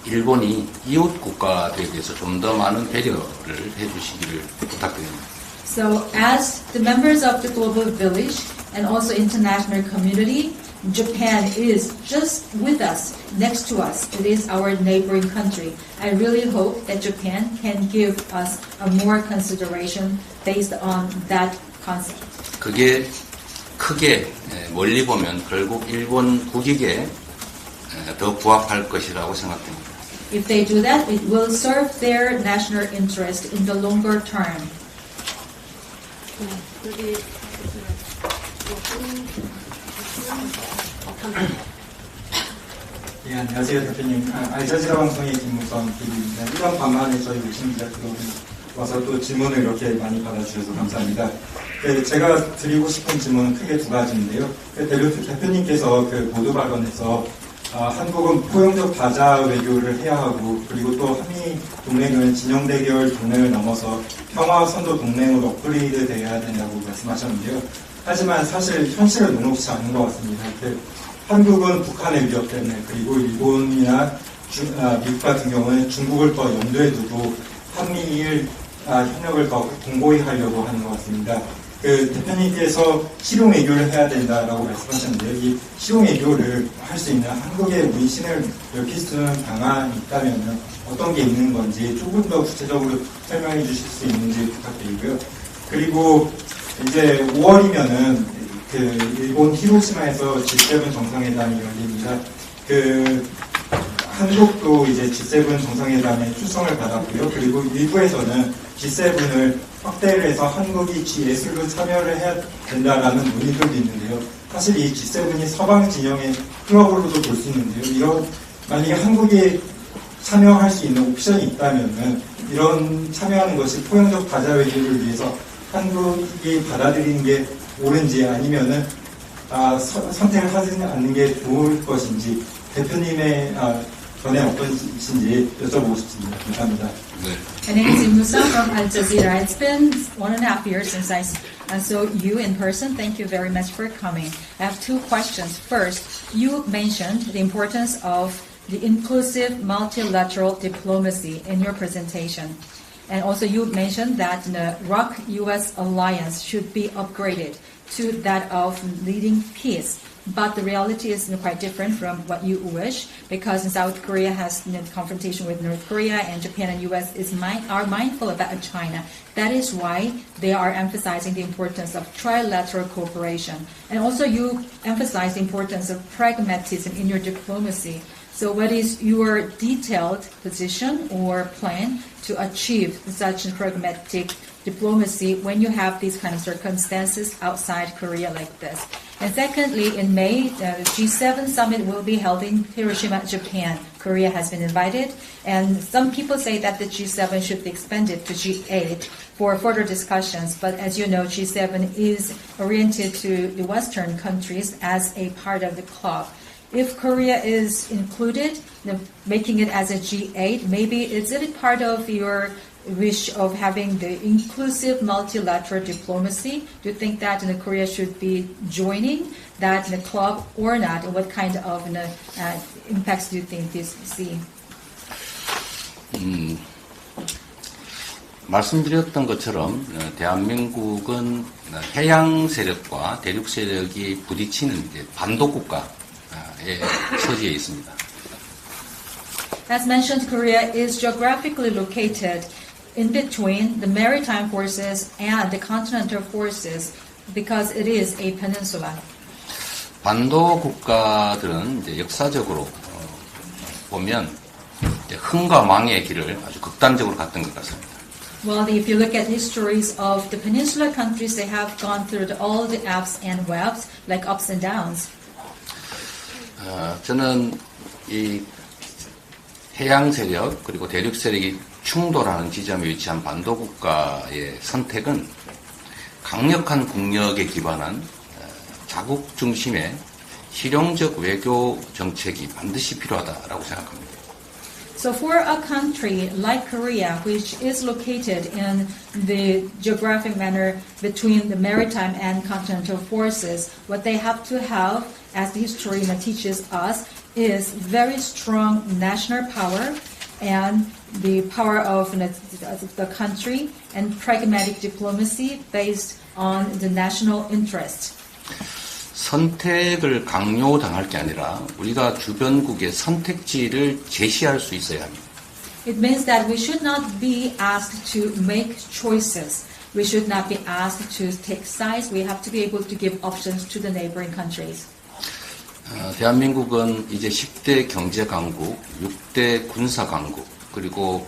일본이 이웃 국가들에 대해서 좀 더 많은 배려를 해주시기를 부탁드립니다. So as the members of the global village and also international community, Japan is just with us, next to us. It is our neighboring country. I really hope that Japan can give us a more consideration based on that concept. 그게 크게 멀리 보면 결국 일본 국익에 더 부합할 것이라고 생각됩니다. If they do that, it will serve their national interest in the longer term. 네, 안녕하세요, 대표님. 알자지라 방송의 김무성 PD입니다. 이번 간만에 저희 외신기자클럽에 와서 또 질문을 이렇게 많이 받아주셔서 감사합니다. 제가 드리고 싶은 질문은 크게 두 가지인데요. 대표님께서 보도 발언에서 한국은 포용적 다자 외교를 해야 하고 그리고 또 한미 동맹은 진영 대결 동맹을 넘어서 평화 선도 동맹으로 업그레이드 돼야 된다고 말씀하셨는데요. 하지만 사실 현실은 녹록치 않은 것 같습니다. 한국은 북한의 위협 때문에 그리고 일본이나 미국 같은 경우는 중국을 더 염두에 두고 한미일 협력을 더 공고히 하려고 하는 것 같습니다. 대표님께서 실용 외교를 해야 된다라고 말씀하셨는데요. 이 실용 외교를 할 수 있는 한국의 문신을 넓힐 수 있는 방안이 있다면 어떤 게 있는 건지 조금 더 구체적으로 설명해 주실 수 있는지 부탁드리고요. 그리고 이제 5월이면은 일본 히로시마에서 G7 정상회담이 열립니다. 한국도 이제 G7 정상회담에 초청을 받았고요. 그리고 일부에서는 G7을 확대를 해서 한국이 G8로 참여를 해야 된다라는 논의들도 있는데요. 사실 이 G7이 서방 진영의 클럽으로도 볼 수 있는데요. 만약에 한국이 참여할 수 있는 옵션이 있다면은 이런 참여하는 것이 포용적 다자 외교를 위해서 한국이 받아들이는 게 옳은지 아니면은 선택을 하지 않는 게 좋을 것인지 대표님의 전에 어떠신지 여쭤보고 싶습니다. 감사합니다. My name is Musa from Al Jazeera. It's been 1.5 years since I saw you in person. Thank you very much for coming. I have two questions. First, you mentioned the importance of the inclusive multilateral diplomacy in your presentation. And also you mentioned that the ROC-US alliance should be upgraded to that of leading peace. But the reality is quite different from what you wish, because South Korea has confrontation with North Korea, and Japan and U.S. are mindful about China. That is why they are emphasizing the importance of trilateral cooperation. And also you emphasize the importance of pragmatism in your diplomacy. So what is your detailed position or plan to achieve such pragmatic diplomacy when you have these kind of circumstances outside Korea like this? And secondly, in May, the G7 summit will be held in Hiroshima, Japan. Korea has been invited, and some people say that the G7 should be expanded to G8 for further discussions. But as you know, G7 is oriented to the Western countries as a part of the club. If Korea is included, making it as a G8, maybe is it part of your wish of having the inclusive multilateral diplomacy? Do you think that Korea should be joining that club or not? And what kind of impacts do you think this see? 말씀드렸던 것처럼 대한민국은 해양 세력과 대륙 세력이 부딪히는 이제 반도 국가의 처지에 있습니다. As mentioned, Korea is geographically located in between the maritime forces and the continental forces because it is a peninsula. 반도 국가들은 이제 역사적으로 보면 이제 흥과 망의 길을 아주 극단적으로 갔던 것 같습니다. Well, if you look at histories of the peninsula countries, they have gone through all the ups and webs, like ups and downs. 저는 이 해양 세력 그리고 대륙 세력이 충돌하는 지점에 위치한 반도 국가의 선택은 강력한 국력에 기반한 자국 중심의 실용적 외교 정책이 반드시 필요하다라고 생각합니다. So for a country like Korea, which is located in the geographic manner between the maritime and continental forces, what they have to have, as the history teaches us, is very strong national power and the power of the country and pragmatic diplomacy based on the national interest. 선택을 강요당할 게 아니라 우리가 주변국의 선택지를 제시할 수 있어야 합니다. It means that we should not be asked to make choices. We should not be asked to take sides. We have to be able to give options to the neighboring countries. 대한민국은 이제 10대 경제 강국, 6대 군사 강국, 그리고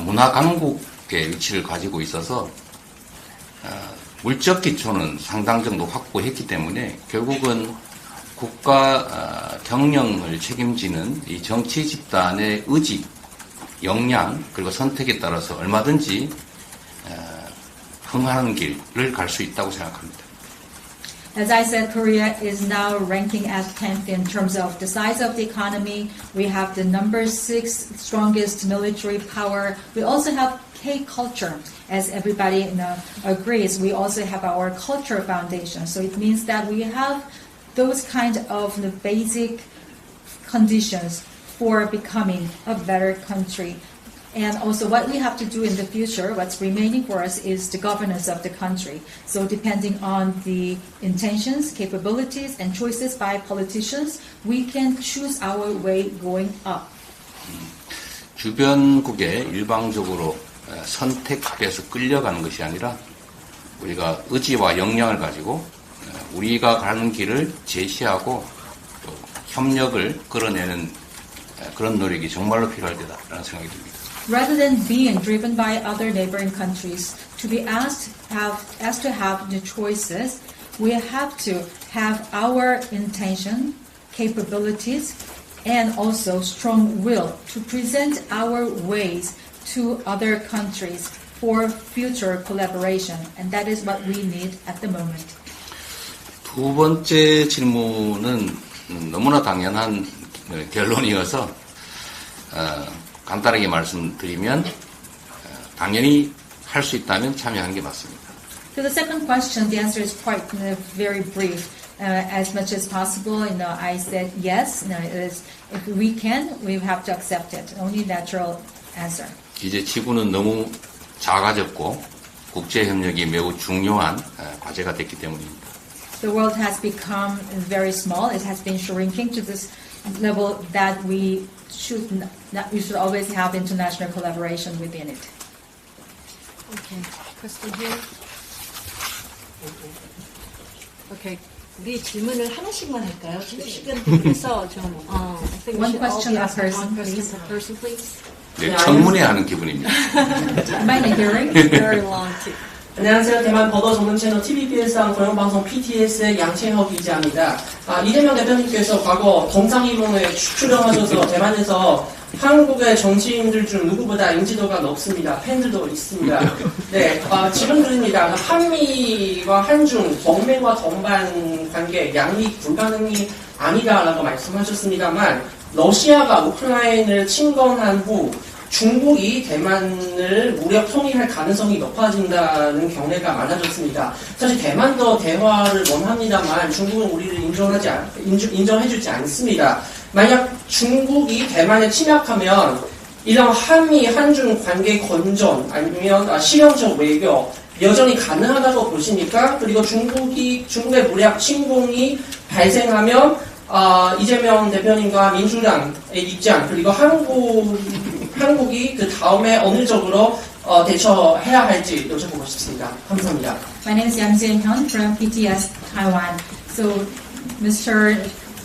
문화 강국의 위치를 가지고 있어서 물적 기초는 상당 정도 확보했기 때문에 결국은 국가 경영을 책임지는 이 정치 집단의 의지, 역량 그리고 선택에 따라서 얼마든지 흥하는 길을 갈 수 있다고 생각합니다. As I said, Korea is now ranking as 10th in terms of the size of the economy. We have the number 6 strongest military power. We also have K-culture. As everybody agrees, we also have our culture foundation. So it means that we have those kind of basic conditions for becoming a better country. And also what we have to do in the future, what's remaining for us is the governance of the country. So depending on the intentions, capabilities, and choices by politicians, we can choose our way going up. 주변국에 일방적으로 선택돼서 끌려가는 것이 아니라 우리가 의지와 역량을 가지고 우리가 가는 길을 제시하고 또 협력을 끌어내는 그런 노력이 정말로 필요할 때다라는 생각이 듭니다. Rather than being driven by other neighboring countries, to be asked to have the choices, we have to have our intention, capabilities, and also strong will to present our ways to other countries for future collaboration, and that is what we need at the moment. 두 번째 질문은 너무나 당연한 결론이어서 간단하게 말씀드리면 당연히 할 수 있다면 참여하는 게 맞습니다. To the second question, the answer is quite very brief. As much as possible, I said yes. If we can, we have to accept it. Only natural answer. 이제 지구는 너무 작아졌고 국제 협력이 매우 중요한 과제가 됐기 때문입니다. The world has become very small. It has been shrinking to this level that we should always have international collaboration within it. Okay, question here. Okay, 우리 질문을 하나씩만 할까요? 시간에서 좀 I think we One should all question ask per person, one question please. per person, please. 네, 청문회 하는 기분입니다. Mine hearing. Very long too. 안녕하세요. 대만 버더 전문 채널 TVBS랑 공영방송 PTS의 양채혁 기자입니다. 이재명 대표님께서 과거 동상이몽에 출연하셔서 대만에서 한국의 정치인들 중 누구보다 인지도가 높습니다. 팬들도 있습니다. 네, 지금 들립니다. 한미와 한중, 동맹과 동반 관계, 양립 불가능이 아니다라고 말씀하셨습니다만 러시아가 우크라이나를 침공한 후 중국이 대만을 무력 통일할 가능성이 높아진다는 경례가 많아졌습니다. 사실 대만도 대화를 원합니다만 중국은 우리를 인정해주지 않습니다. 만약 중국이 대만에 침략하면 이런 한미 한중 관계 건전 아니면 실용적 외교 여전히 가능하다고 보십니까? 그리고 중국의 무력 침공이 발생하면 이재명 대표님과 민주당의 입장 그리고 한국이 그 다음에 어느 쪽으로 대처해야 할지 여쭤보고 싶습니다. 감사합니다. My name is Yang Jian-hyun from PTS Taiwan. So, Mr.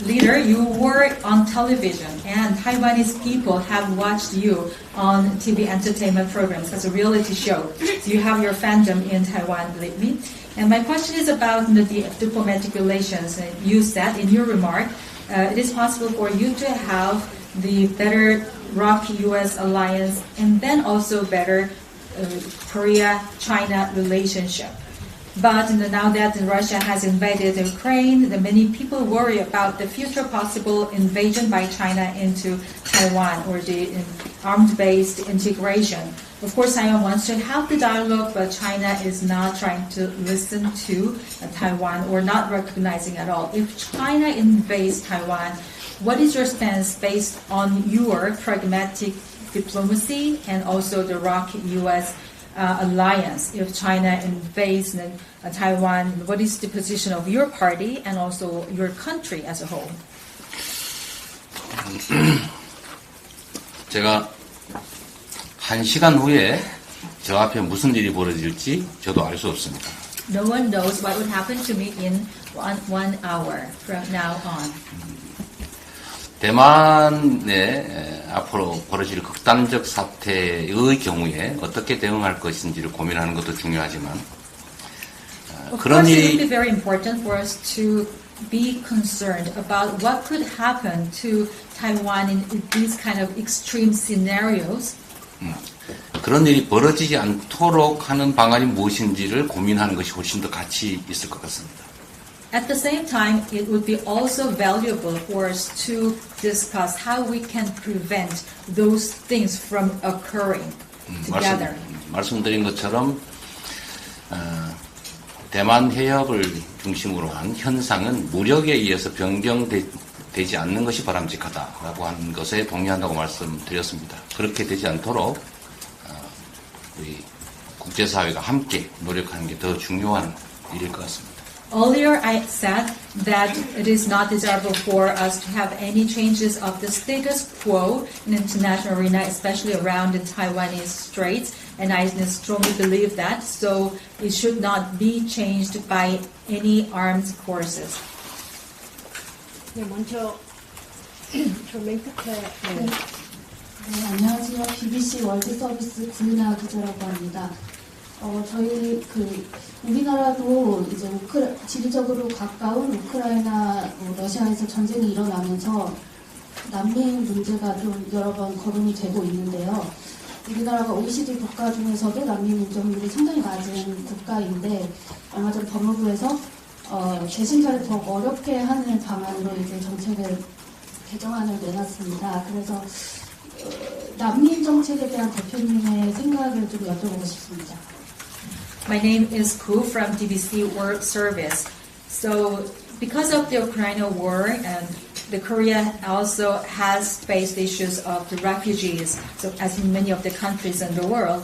Leader, you were on television and Taiwanese people have watched you on TV entertainment programs as a reality show. So you have your fandom in Taiwan lately. And my question is about the diplomatic relations. You said in your remark, it is possible for you to have the better ROK-US alliance and then also better Korea-China relationship. But now that Russia has invaded Ukraine, many people worry about the future possible invasion by China into Taiwan or the armed-based integration. Of course, Taiwan wants to have the dialogue, but China is not trying to listen to Taiwan or not recognizing at all. If China invades Taiwan, what is your stance based on your pragmatic diplomacy and also the ROK-US alliance? If China invades Taiwan, what is the position of your party and also your country as a whole? 제가 1시간 후에 저 앞에 무슨 일이 벌어질지 저도 알 수 없습니다. No one knows what would happen to me in one hour from now on. 대만에 앞으로 벌어질 극단적 사태의 경우에 어떻게 대응할 것인지를 고민하는 것도 중요하지만 그런 Of course, it would 일이 be very important for us to be concerned about what could happen to Taiwan in these kind of extreme scenarios. 그런 일이 벌어지지 않도록 하는 방안이 무엇인지를 고민하는 것이 훨씬 더 가치 있을 것 같습니다. At the same time, it would be also valuable for us to discuss how we can prevent those things from occurring together. 말씀드린 것처럼 대만 해협을 중심으로 한 현상은 무력에 의해서 변경되지 않는 것이 바람직하다라고 하는 것에 동의한다고 말씀드렸습니다. 그렇게 되지 않도록 우리 국제사회가 함께 노력하는 게 더 중요한 일일 것 같습니다. Earlier, I said that it is not desirable for us to have any changes of the status quo in the international arena, especially around the Taiwanese Straits, and I strongly believe that, so it should not be changed by any armed forces. 네, 먼저 저 멘트부터 안녕하세요. BBC 월드 서비스 구은하 기자라고 합니다. 저희 우리나라도 이제 지리적으로 가까운 우크라이나, 러시아에서 전쟁이 일어나면서 난민 문제가 좀 여러 번 거론이 되고 있는데요. 우리나라가 OECD 국가 중에서도 난민 인정률이 상당히 낮은 국가인데 얼마 전 법무부에서 재심사를 더 어렵게 하는 방안으로 이제 정책을 개정안을 내놨습니다. 그래서 난민 정책에 대한 대표님의 생각을 좀 여쭤보고 싶습니다. My name is Ku from BBC World Service. So, because of the Ukraine war, and the Korea also has faced issues of the refugees. So, as in many of the countries in the world,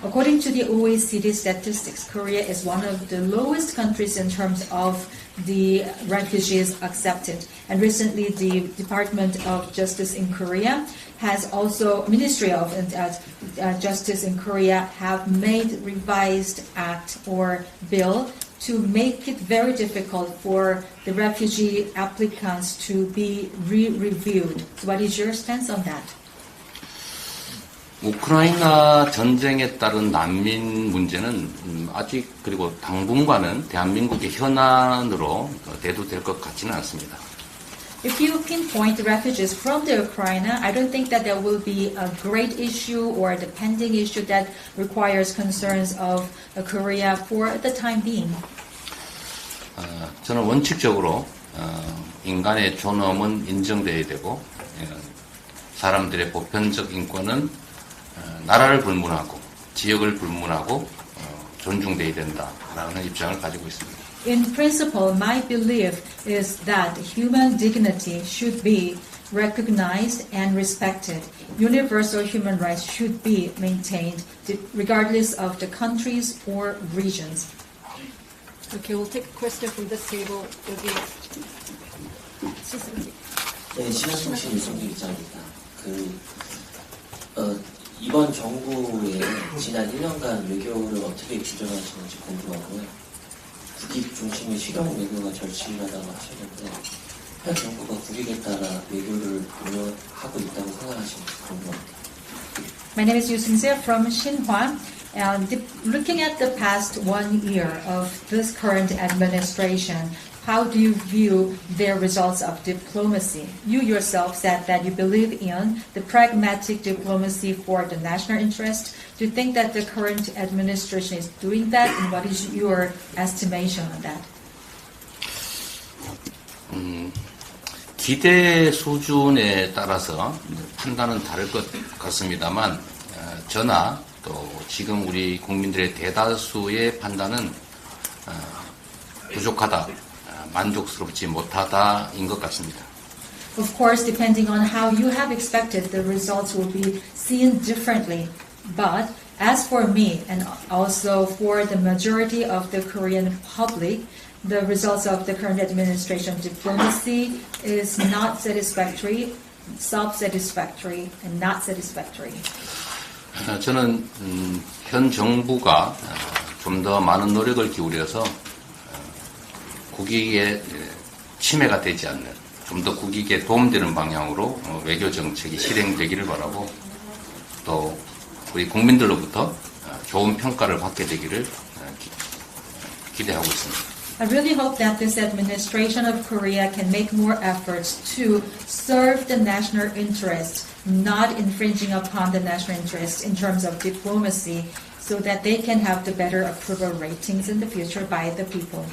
according to the OECD statistics, Korea is one of the lowest countries in terms of the refugees accepted. And recently, the Department of Justice in Korea has also, Ministry of Justice in Korea have made revised act or bill to make it very difficult for the refugee applicants to be re-reviewed. So what is your stance on that? 우크라이나 전쟁에 따른 난민 문제는 아직 그리고 당분간은 대한민국의 현안으로 대두될 것 같지는 않습니다. If you pinpoint the refugees from the Ukraine, I don't think that there will be a great issue or the pending issue that requires concerns of Korea for the time being. 저는 원칙적으로 인간의 존엄은 인정돼야 되고 사람들의 보편적 인권은 나라를 불문하고 지역을 불문하고 존중돼야 된다라는 입장을 가지고 있습니다. In principle, my belief is that human dignity should be recognized and respected. Universal human rights should be maintained regardless of the countries or regions. Okay, we'll take a question from this table. 네, 신한통신 유성규 기자입니다. 이번 정부의 지난 1년간 외교를 어떻게 규정하시는지 궁금하고요. 국익 중심의 실용 외교가 절실하다고 하셨는데 현 정부가 국익에 따라 외교를 운영하고 있다고 생각하시는지 궁금합니다. My name is Yu Sung-se from Xinhua. Looking at the past 1 year of this current administration, how do you view their results of diplomacy? You yourself said that you believe in the pragmatic diplomacy for the national interest. Do you think that the current administration is doing that? And what is your estimation on that? 기대 수준에 따라서 판단은 다를 것 같습니다만 저나 또 지금 우리 국민들의 대다수의 판단은 부족하다, 만족스럽지 못하다인 것 같습니다. Of course, depending on how you have expected, the results will be seen differently. But as for me, and also for the majority of the Korean public, the results of the current administration diplomacy is not satisfactory, self-satisfactory, and not satisfactory. 저는 현 정부가 좀 더 많은 노력을 기울여서 국익에 침해가 되지 않는, 좀 더 국익에 도움되는 방향으로 외교 정책이 실행되기를 바라고 또 우리 국민들로부터 좋은 평가를 받게 되기를 기대하고 있습니다. I really hope that this administration of Korea can make more efforts to serve the national interest, not infringing upon the national interest in terms of diplomacy, so that they can have the better approval ratings in the future by the people.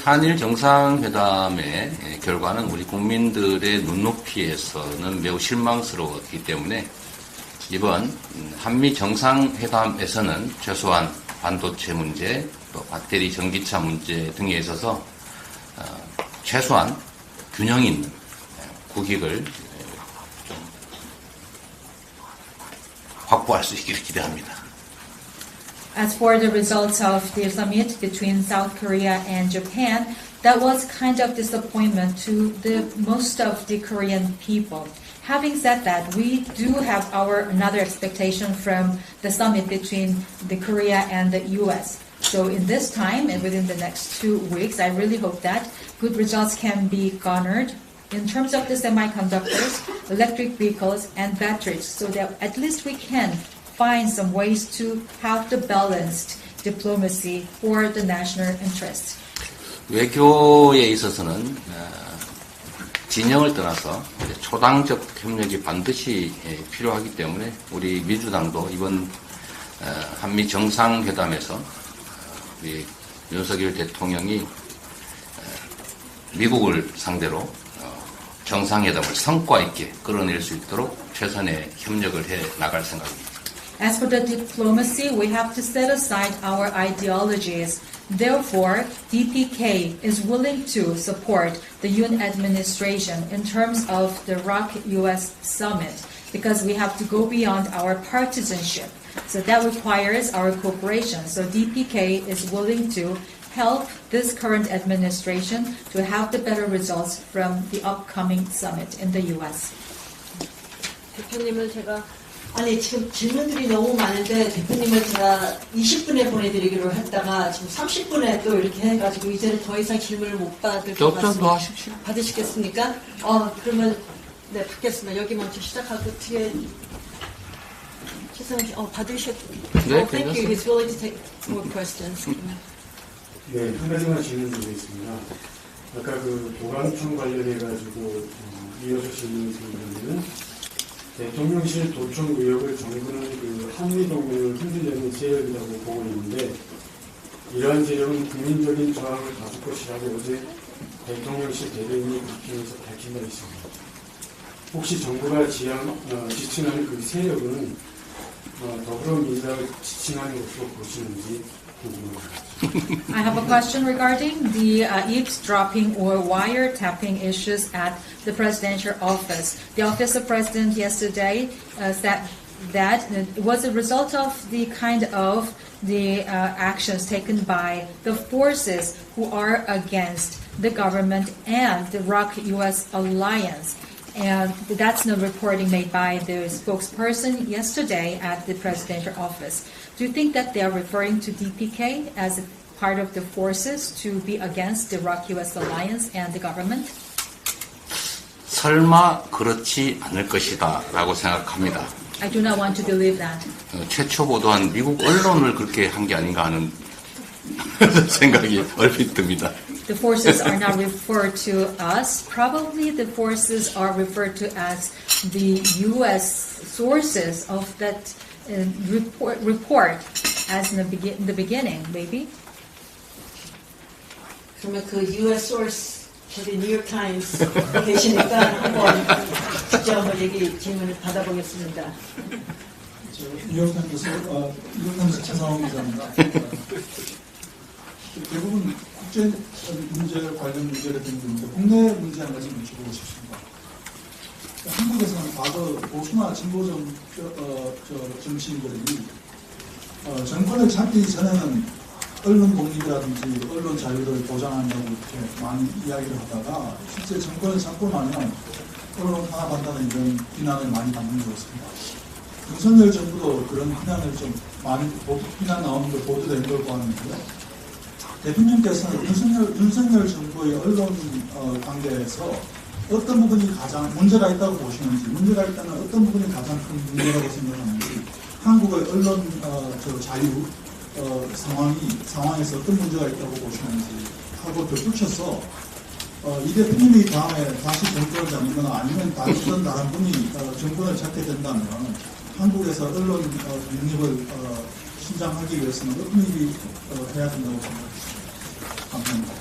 한일 정상회담의 결과는 우리 국민들의 눈높이에서는 매우 실망스러웠기 때문에 이번 한미 정상회담에서는 최소한 반도체 문제, 또 배터리 전기차 문제 등에 있어서 최소한 균형 있는 국익을 좀 확보할 수 있기를 기대합니다. As for the results of the summit between South Korea and Japan, that was kind of disappointment to the most of the Korean people. Having said that, we do have another expectation from the summit between the Korea and the U.S. So in this time and within the next 2 weeks, I really hope that good results can be garnered in terms of the semiconductors, electric vehicles, and batteries, so that at least we can find some ways to have the balanced diplomacy for the national interest. 외교에 있어서는 진영을 떠나서 초당적 협력이 반드시 필요하기 때문에 우리 민주당도 이번 한미 정상회담에서 우리 윤석열 대통령이 미국을 상대로 정상회담을 성과 있게 끌어낼 수 있도록 최선의 협력을 해 나갈 생각입니다. As for the diplomacy, we have to set aside our ideologies. Therefore, DPK is willing to support the Yoon administration in terms of the ROK-US summit because we have to go beyond our partisanship. So that requires our cooperation. So DPK is willing to help this current administration to have the better results from the upcoming summit in the US. 대표님을 제가 지금 질문들이 너무 많은데 대표님을 제가 20분에 보내드리기로 했다가 지금 30분에 또 이렇게 해가지고 이제는 더 이상 질문을 못 받을 것 같습니다. 받으시겠습니까? 그러면 네 받겠습니다. 여기 먼저 시작하고 뒤에 최승원 씨 받으셨. 네, thank you. He's willing to take more questions. 네, 한 가지만 질문 드리겠습니다. 아까 그 도감청 관련해가지고 이어서 질문을 드리면은 대통령실 도청 의혹을 정부는 그 한미동맹을 흔들려는 세력이라고 보고 있는데 이러한 세력은 국민적인 저항을 가질 것이라고 어제 대통령실 대변인이 국회에서 밝힌 바 있습니다. 혹시 정부가 지칭하는 그 세력은 더불어민주당을 지칭하는 것으로 보시는지 I have a question regarding the eavesdropping or wiretapping issues at the presidential office. The office of president yesterday said that it was a result of the kind of the actions taken by the forces who are against the government and the ROK-US alliance. And that's the reporting made by the spokesperson yesterday at the presidential office. Do you think that they are referring to DPK as a part of the forces to be against the ROK-US alliance and the government? 설마 그렇지 않을 것이다 라고 생각합니다. I do not want to believe that. 최초 보도한 미국 언론을 그렇게 한 게 아닌가 하는 생각이 얼핏 듭니다. The forces are not referred to us. Probably the forces are referred to as the U.S. sources of that report as in the beginning, maybe. 그러면 그 U.S. source 저기 뉴욕 타임스 계시니까 한번 직접 질문을 받아보겠습니다. 뉴욕타임스 최상원 기자입니다. 대부분 국제 문제 관련 문제를 듣는데 국내 문제 한 가지 여쭤보고 싶습니다. 한국에서는 과거 보수나 진보 정치인들이 정권을 잡기 전에는 언론 독립이라든지 언론 자유를 보장한다고 이렇게 많이 이야기를 하다가 실제 정권을 잡고 나면 언론 탄압한다는 이런 비난을 많이 받는 것 같습니다. 윤석열 정부도 그런 비난을 좀 많이 비난 나오는 걸 보도된 걸 보았는데요. 대통령께서는 윤석열 정부의 언론 관계에서 어떤 부분이 가장 문제가 있다고 보시는지, 문제가 있다면 어떤 부분이 가장 큰 문제라고 생각하는지, 한국의 언론 자유 상황에서 어떤 문제가 있다고 보시는지 하고 덧붙여서 이 대통령이 다음에 다시 정권을 잡거나 아니면 다른 분이 정권을 잡게 된다면 한국에서 언론 독립을 신장하기 위해서는 어떤 일이 해야 된다고 생각합니다. 감사합니다.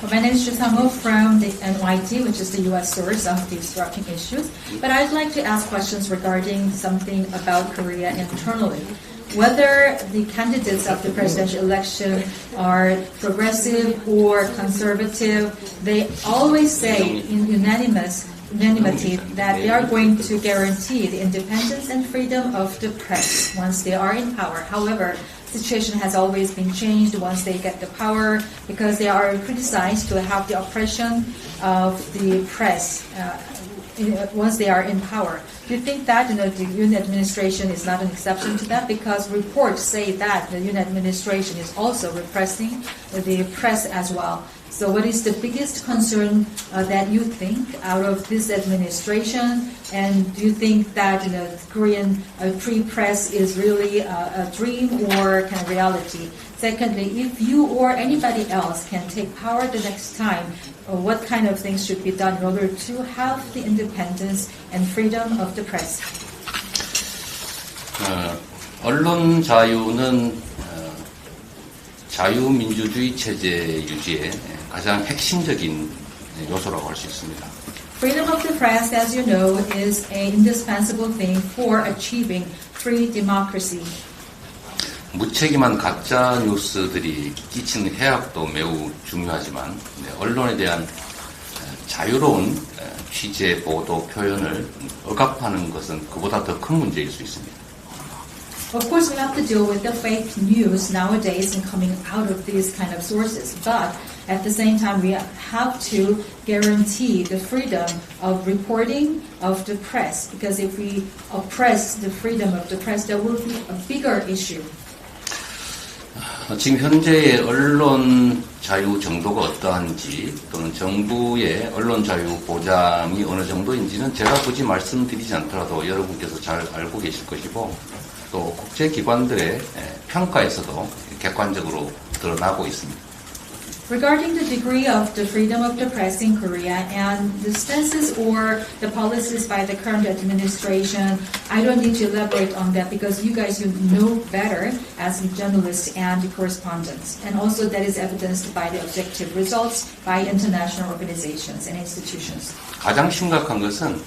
My name is Shisamo from the NYT, which is the U.S. source of these disrupting issues. But I'd like to ask questions regarding something about Korea internally. Whether the candidates of the presidential election are progressive or conservative, they always say in unanimity that they are going to guarantee the independence and freedom of the press once they are in power. However, the situation has always been changed once they get the power because they are criticized to have the oppression of the press once they are in power. Do you think that the Yoon administration is not an exception to that? Because reports say that the Yoon administration is also repressing the press as well. So what is the biggest concern that you think out of this administration? And do you think that Korean free press is really a dream or kind of reality? Secondly, if you or anybody else can take power the next time, what kind of things should be done in order to have the independence and freedom of the press? 언론 자유는 자유민주주의 체제 유지에 가장 핵심적인 요소라고 할 수 있습니다. Freedom of the press, as you know, is an indispensable thing for achieving free democracy. 무책임한 가짜 뉴스들이 끼치는 해악도 매우 중요하지만 언론에 대한 자유로운 취재, 보도, 표현을 억압하는 것은 그보다 더 큰 문제일 수 있습니다. Of course, we have to deal with the fake news nowadays and coming out of these kind of sources. But at the same time, we have to guarantee the freedom of reporting of the press. Because if we oppress the freedom of the press, there will be a bigger issue. 지금 현재의 언론 자유 정도가 어떠한지 또는 정부의 언론 자유 보장이 어느 정도인지는 제가 굳이 말씀드리지 않더라도 여러분께서 잘 알고 계실 것이고 또 국제기관들의 평가에서도 객관적으로 드러나고 있습니다. Regarding the degree of the freedom of the press in Korea and the stances or the policies by the current administration, I don't need to elaborate on that because you guys know better as journalists and correspondents. And also that is evidenced by the objective results by international organizations and institutions. 가장 심각한 것은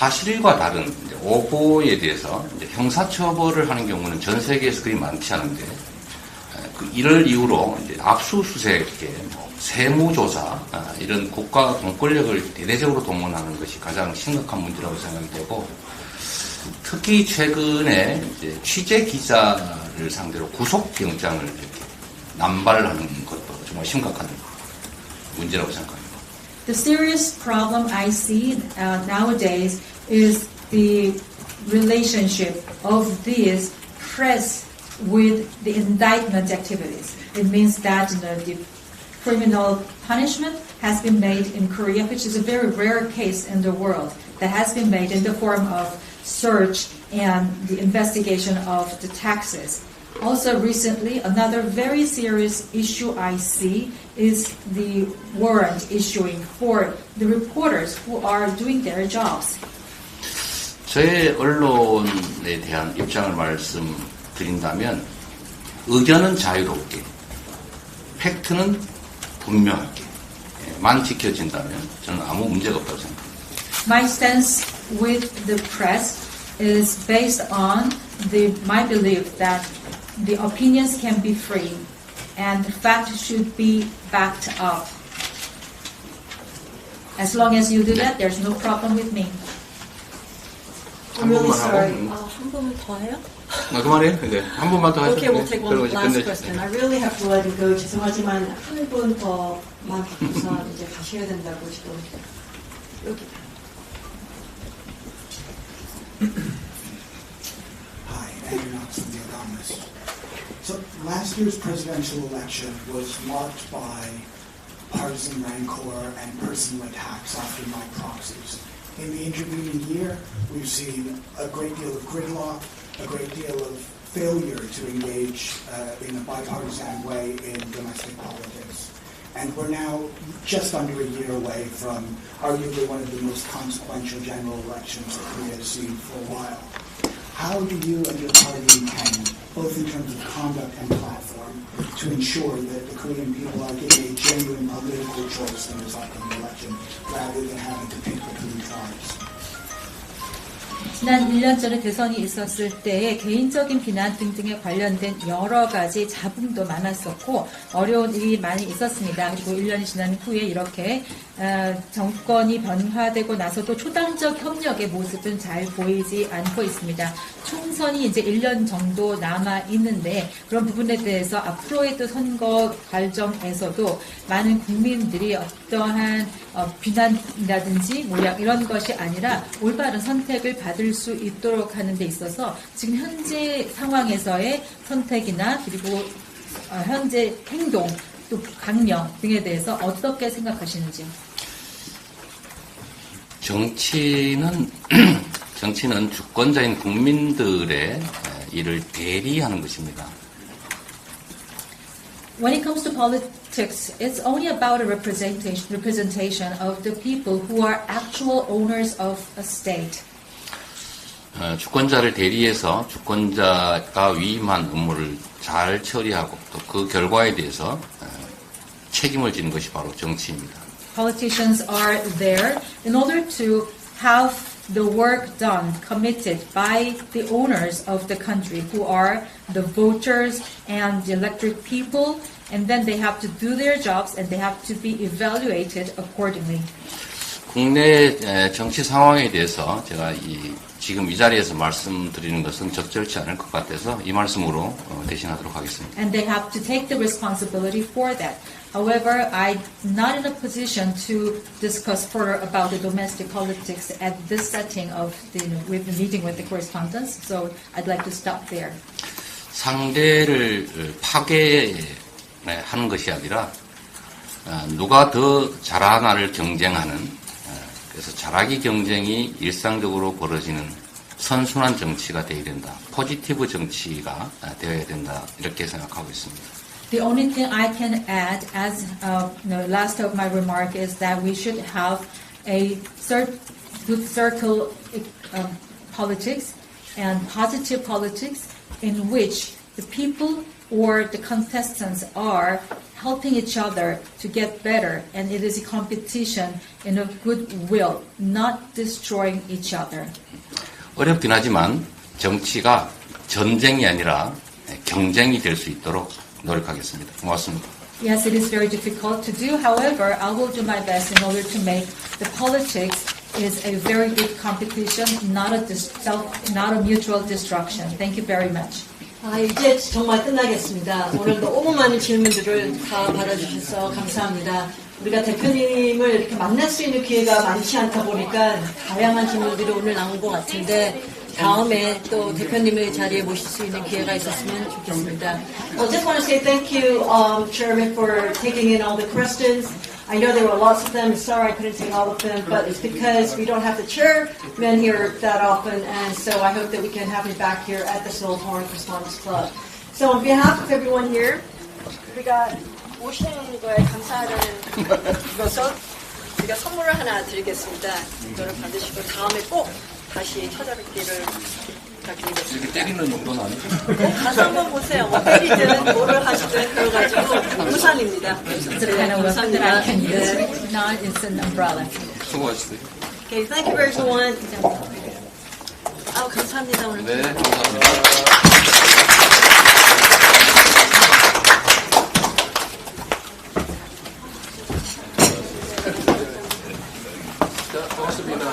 사실과 다른 이제 오보에 대해서 이제 형사처벌을 하는 경우는 전 세계에서 그리 많지 않은데 이를 이유로 이제 압수수색, 세무조사 이런 국가 공권력을 대대적으로 동원하는 것이 가장 심각한 문제라고 생각이 되고 특히 최근에 이제 취재 기자를 상대로 구속영장을 이렇게 남발하는 것도 정말 심각한 문제라고 생각합니다. The serious problem I see nowadays is the relationship of these press with the indictment activities. It means that the criminal punishment has been made in Korea, which is a very rare case in the world, that has been made in the form of search and the investigation of the taxes. Also recently, another very serious issue I see is the warrant issuing for the reporters who are doing their jobs. 저의 언론에 대한 입장을 말씀드린다면 의견은 자유롭게, 팩트는 분명하게만 지켜진다면 저는 아무 문제가 없다고 생각합니다. My stance with the press is based on my belief that the opinions can be free and the fact should be backed up. As long as you do that, there's no problem with me. I'm really sorry. 한 번만 더 해요? 그만해요? 네. 한 번만 더 하시면 Okay, we'll take one last question. I really have to let you go. 죄송하지만 한 분 더만 받고서 이제 가셔야 된다고 지금 여기. Hi, Andrew Knox from The Economist. So last year's presidential election was marked by partisan rancor and personal attacks, often by proxies. In the intervening year, we've seen a great deal of gridlock, a great deal of failure to engage in a bipartisan way in domestic politics. And we're now just under a year away from arguably one of the most consequential general elections that Korea has seen for a while. How do you and your party intend, both in terms of conduct and platform, to ensure that the Korean people are getting a genuine political choice in this upcoming election, rather than having to pick between tribes? 지난 1년 전에 대선이 있었을 때에 개인적인 비난 등등에 관련된 여러 가지 잡음도 많았었고 어려운 일이 많이 있었습니다. 그리고 1년이 지난 후에 이렇게 정권이 변화되고 나서도 초당적 협력의 모습은 잘 보이지 않고 있습니다. 총선이 이제 1년 정도 남아 있는데 그런 부분에 대해서 앞으로의 또 선거 과정에서도 많은 국민들이 어떠한 비난이라든지 이런 것이 아니라 올바른 선택을 받을 수 있도록 하는 데 있어서 지금 현재 상황에서의 선택이나 그리고 현재 행동 또 강령 등에 대해서 어떻게 생각하시는지요? 정치는 주권자인 국민들의 일을 대리하는 것입니다. When it comes to politics, it's only about a representation of the people who are actual owners of a state. 주권자를 대리해서 주권자가 위임한 업무를 잘 처리하고 또 그 결과에 대해서 책임을 지는 것이 바로 정치입니다. Politicians are there in order to have the work done, committed by the owners of the country, who are the voters and the elected people, and then they have to do their jobs and they have to be evaluated accordingly. 국내 정치 상황에 대해서 제가 지금 이 자리에서 말씀드리는 것은 적절치 않을 것 같아서 이 말씀으로 대신하도록 하겠습니다. And they have to take the responsibility for that. However, I'm not in a position to discuss further about the domestic politics at this setting of with the meeting with the correspondents, so I'd like to stop there. 상대를 파괴하는 것이 아니라 누가 더 잘하나를 경쟁하는 그래서 잘하기 경쟁이 일상적으로 벌어지는 선순환 정치가 되어야 된다. 포지티브 정치가 되어야 된다. 이렇게 생각하고 있습니다. The only thing I can add as the last of my remark is that we should have a good circle politics and positive politics in which the people or the contestants are helping each other to get better, and it is a competition in a goodwill, not destroying each other. 어렵긴 하지만 정치가 전쟁이 아니라 경쟁이 될 수 있도록 노력하겠습니다. 고맙습니다. Yes, it is very difficult to do. However, I will do my best in order to make the politics is a very good competition, not a mutual destruction. Thank you very much. 이제 정말 끝나겠습니다. 오늘 너무 많은 질문들을 다 받아주셔서 감사합니다. 우리가 대표님을 이렇게 만날 수 있는 기회가 많지 않다 보니까 다양한 질문들이 오늘 나온 것 같은데 다음에 또 대표님의 자리에 모실 수 있는 기회가 있었으면 좋겠습니다. I just want to say thank you, Chairman, for taking in all the questions. I know there were lots of them. Sorry I couldn't take all of them, but it's because we don't have the chairman here that often, and so I hope that we can have him back here at the Seoul Foreign Correspondents Club. So on behalf of everyone here, 우리가 오시는 거에 감사하다는 것으로 우리가 선물을 하나 드리겠습니다. 이거를 받으시고 다음에 꼭 다시 찾아뵙기를 부탁드리겠습니다. 이렇게 때리는 정도는 아니죠? 가서 한번 보세요. 뭐 때리든 뭐를 하시든 그래가지고 우산입니다. It's a kind of weapon that I can use. If not, it's an umbrella. 수고하셨어요. Okay, thank you everyone. 감사합니다 오늘. 네, 감사합니다. 고맙습니다.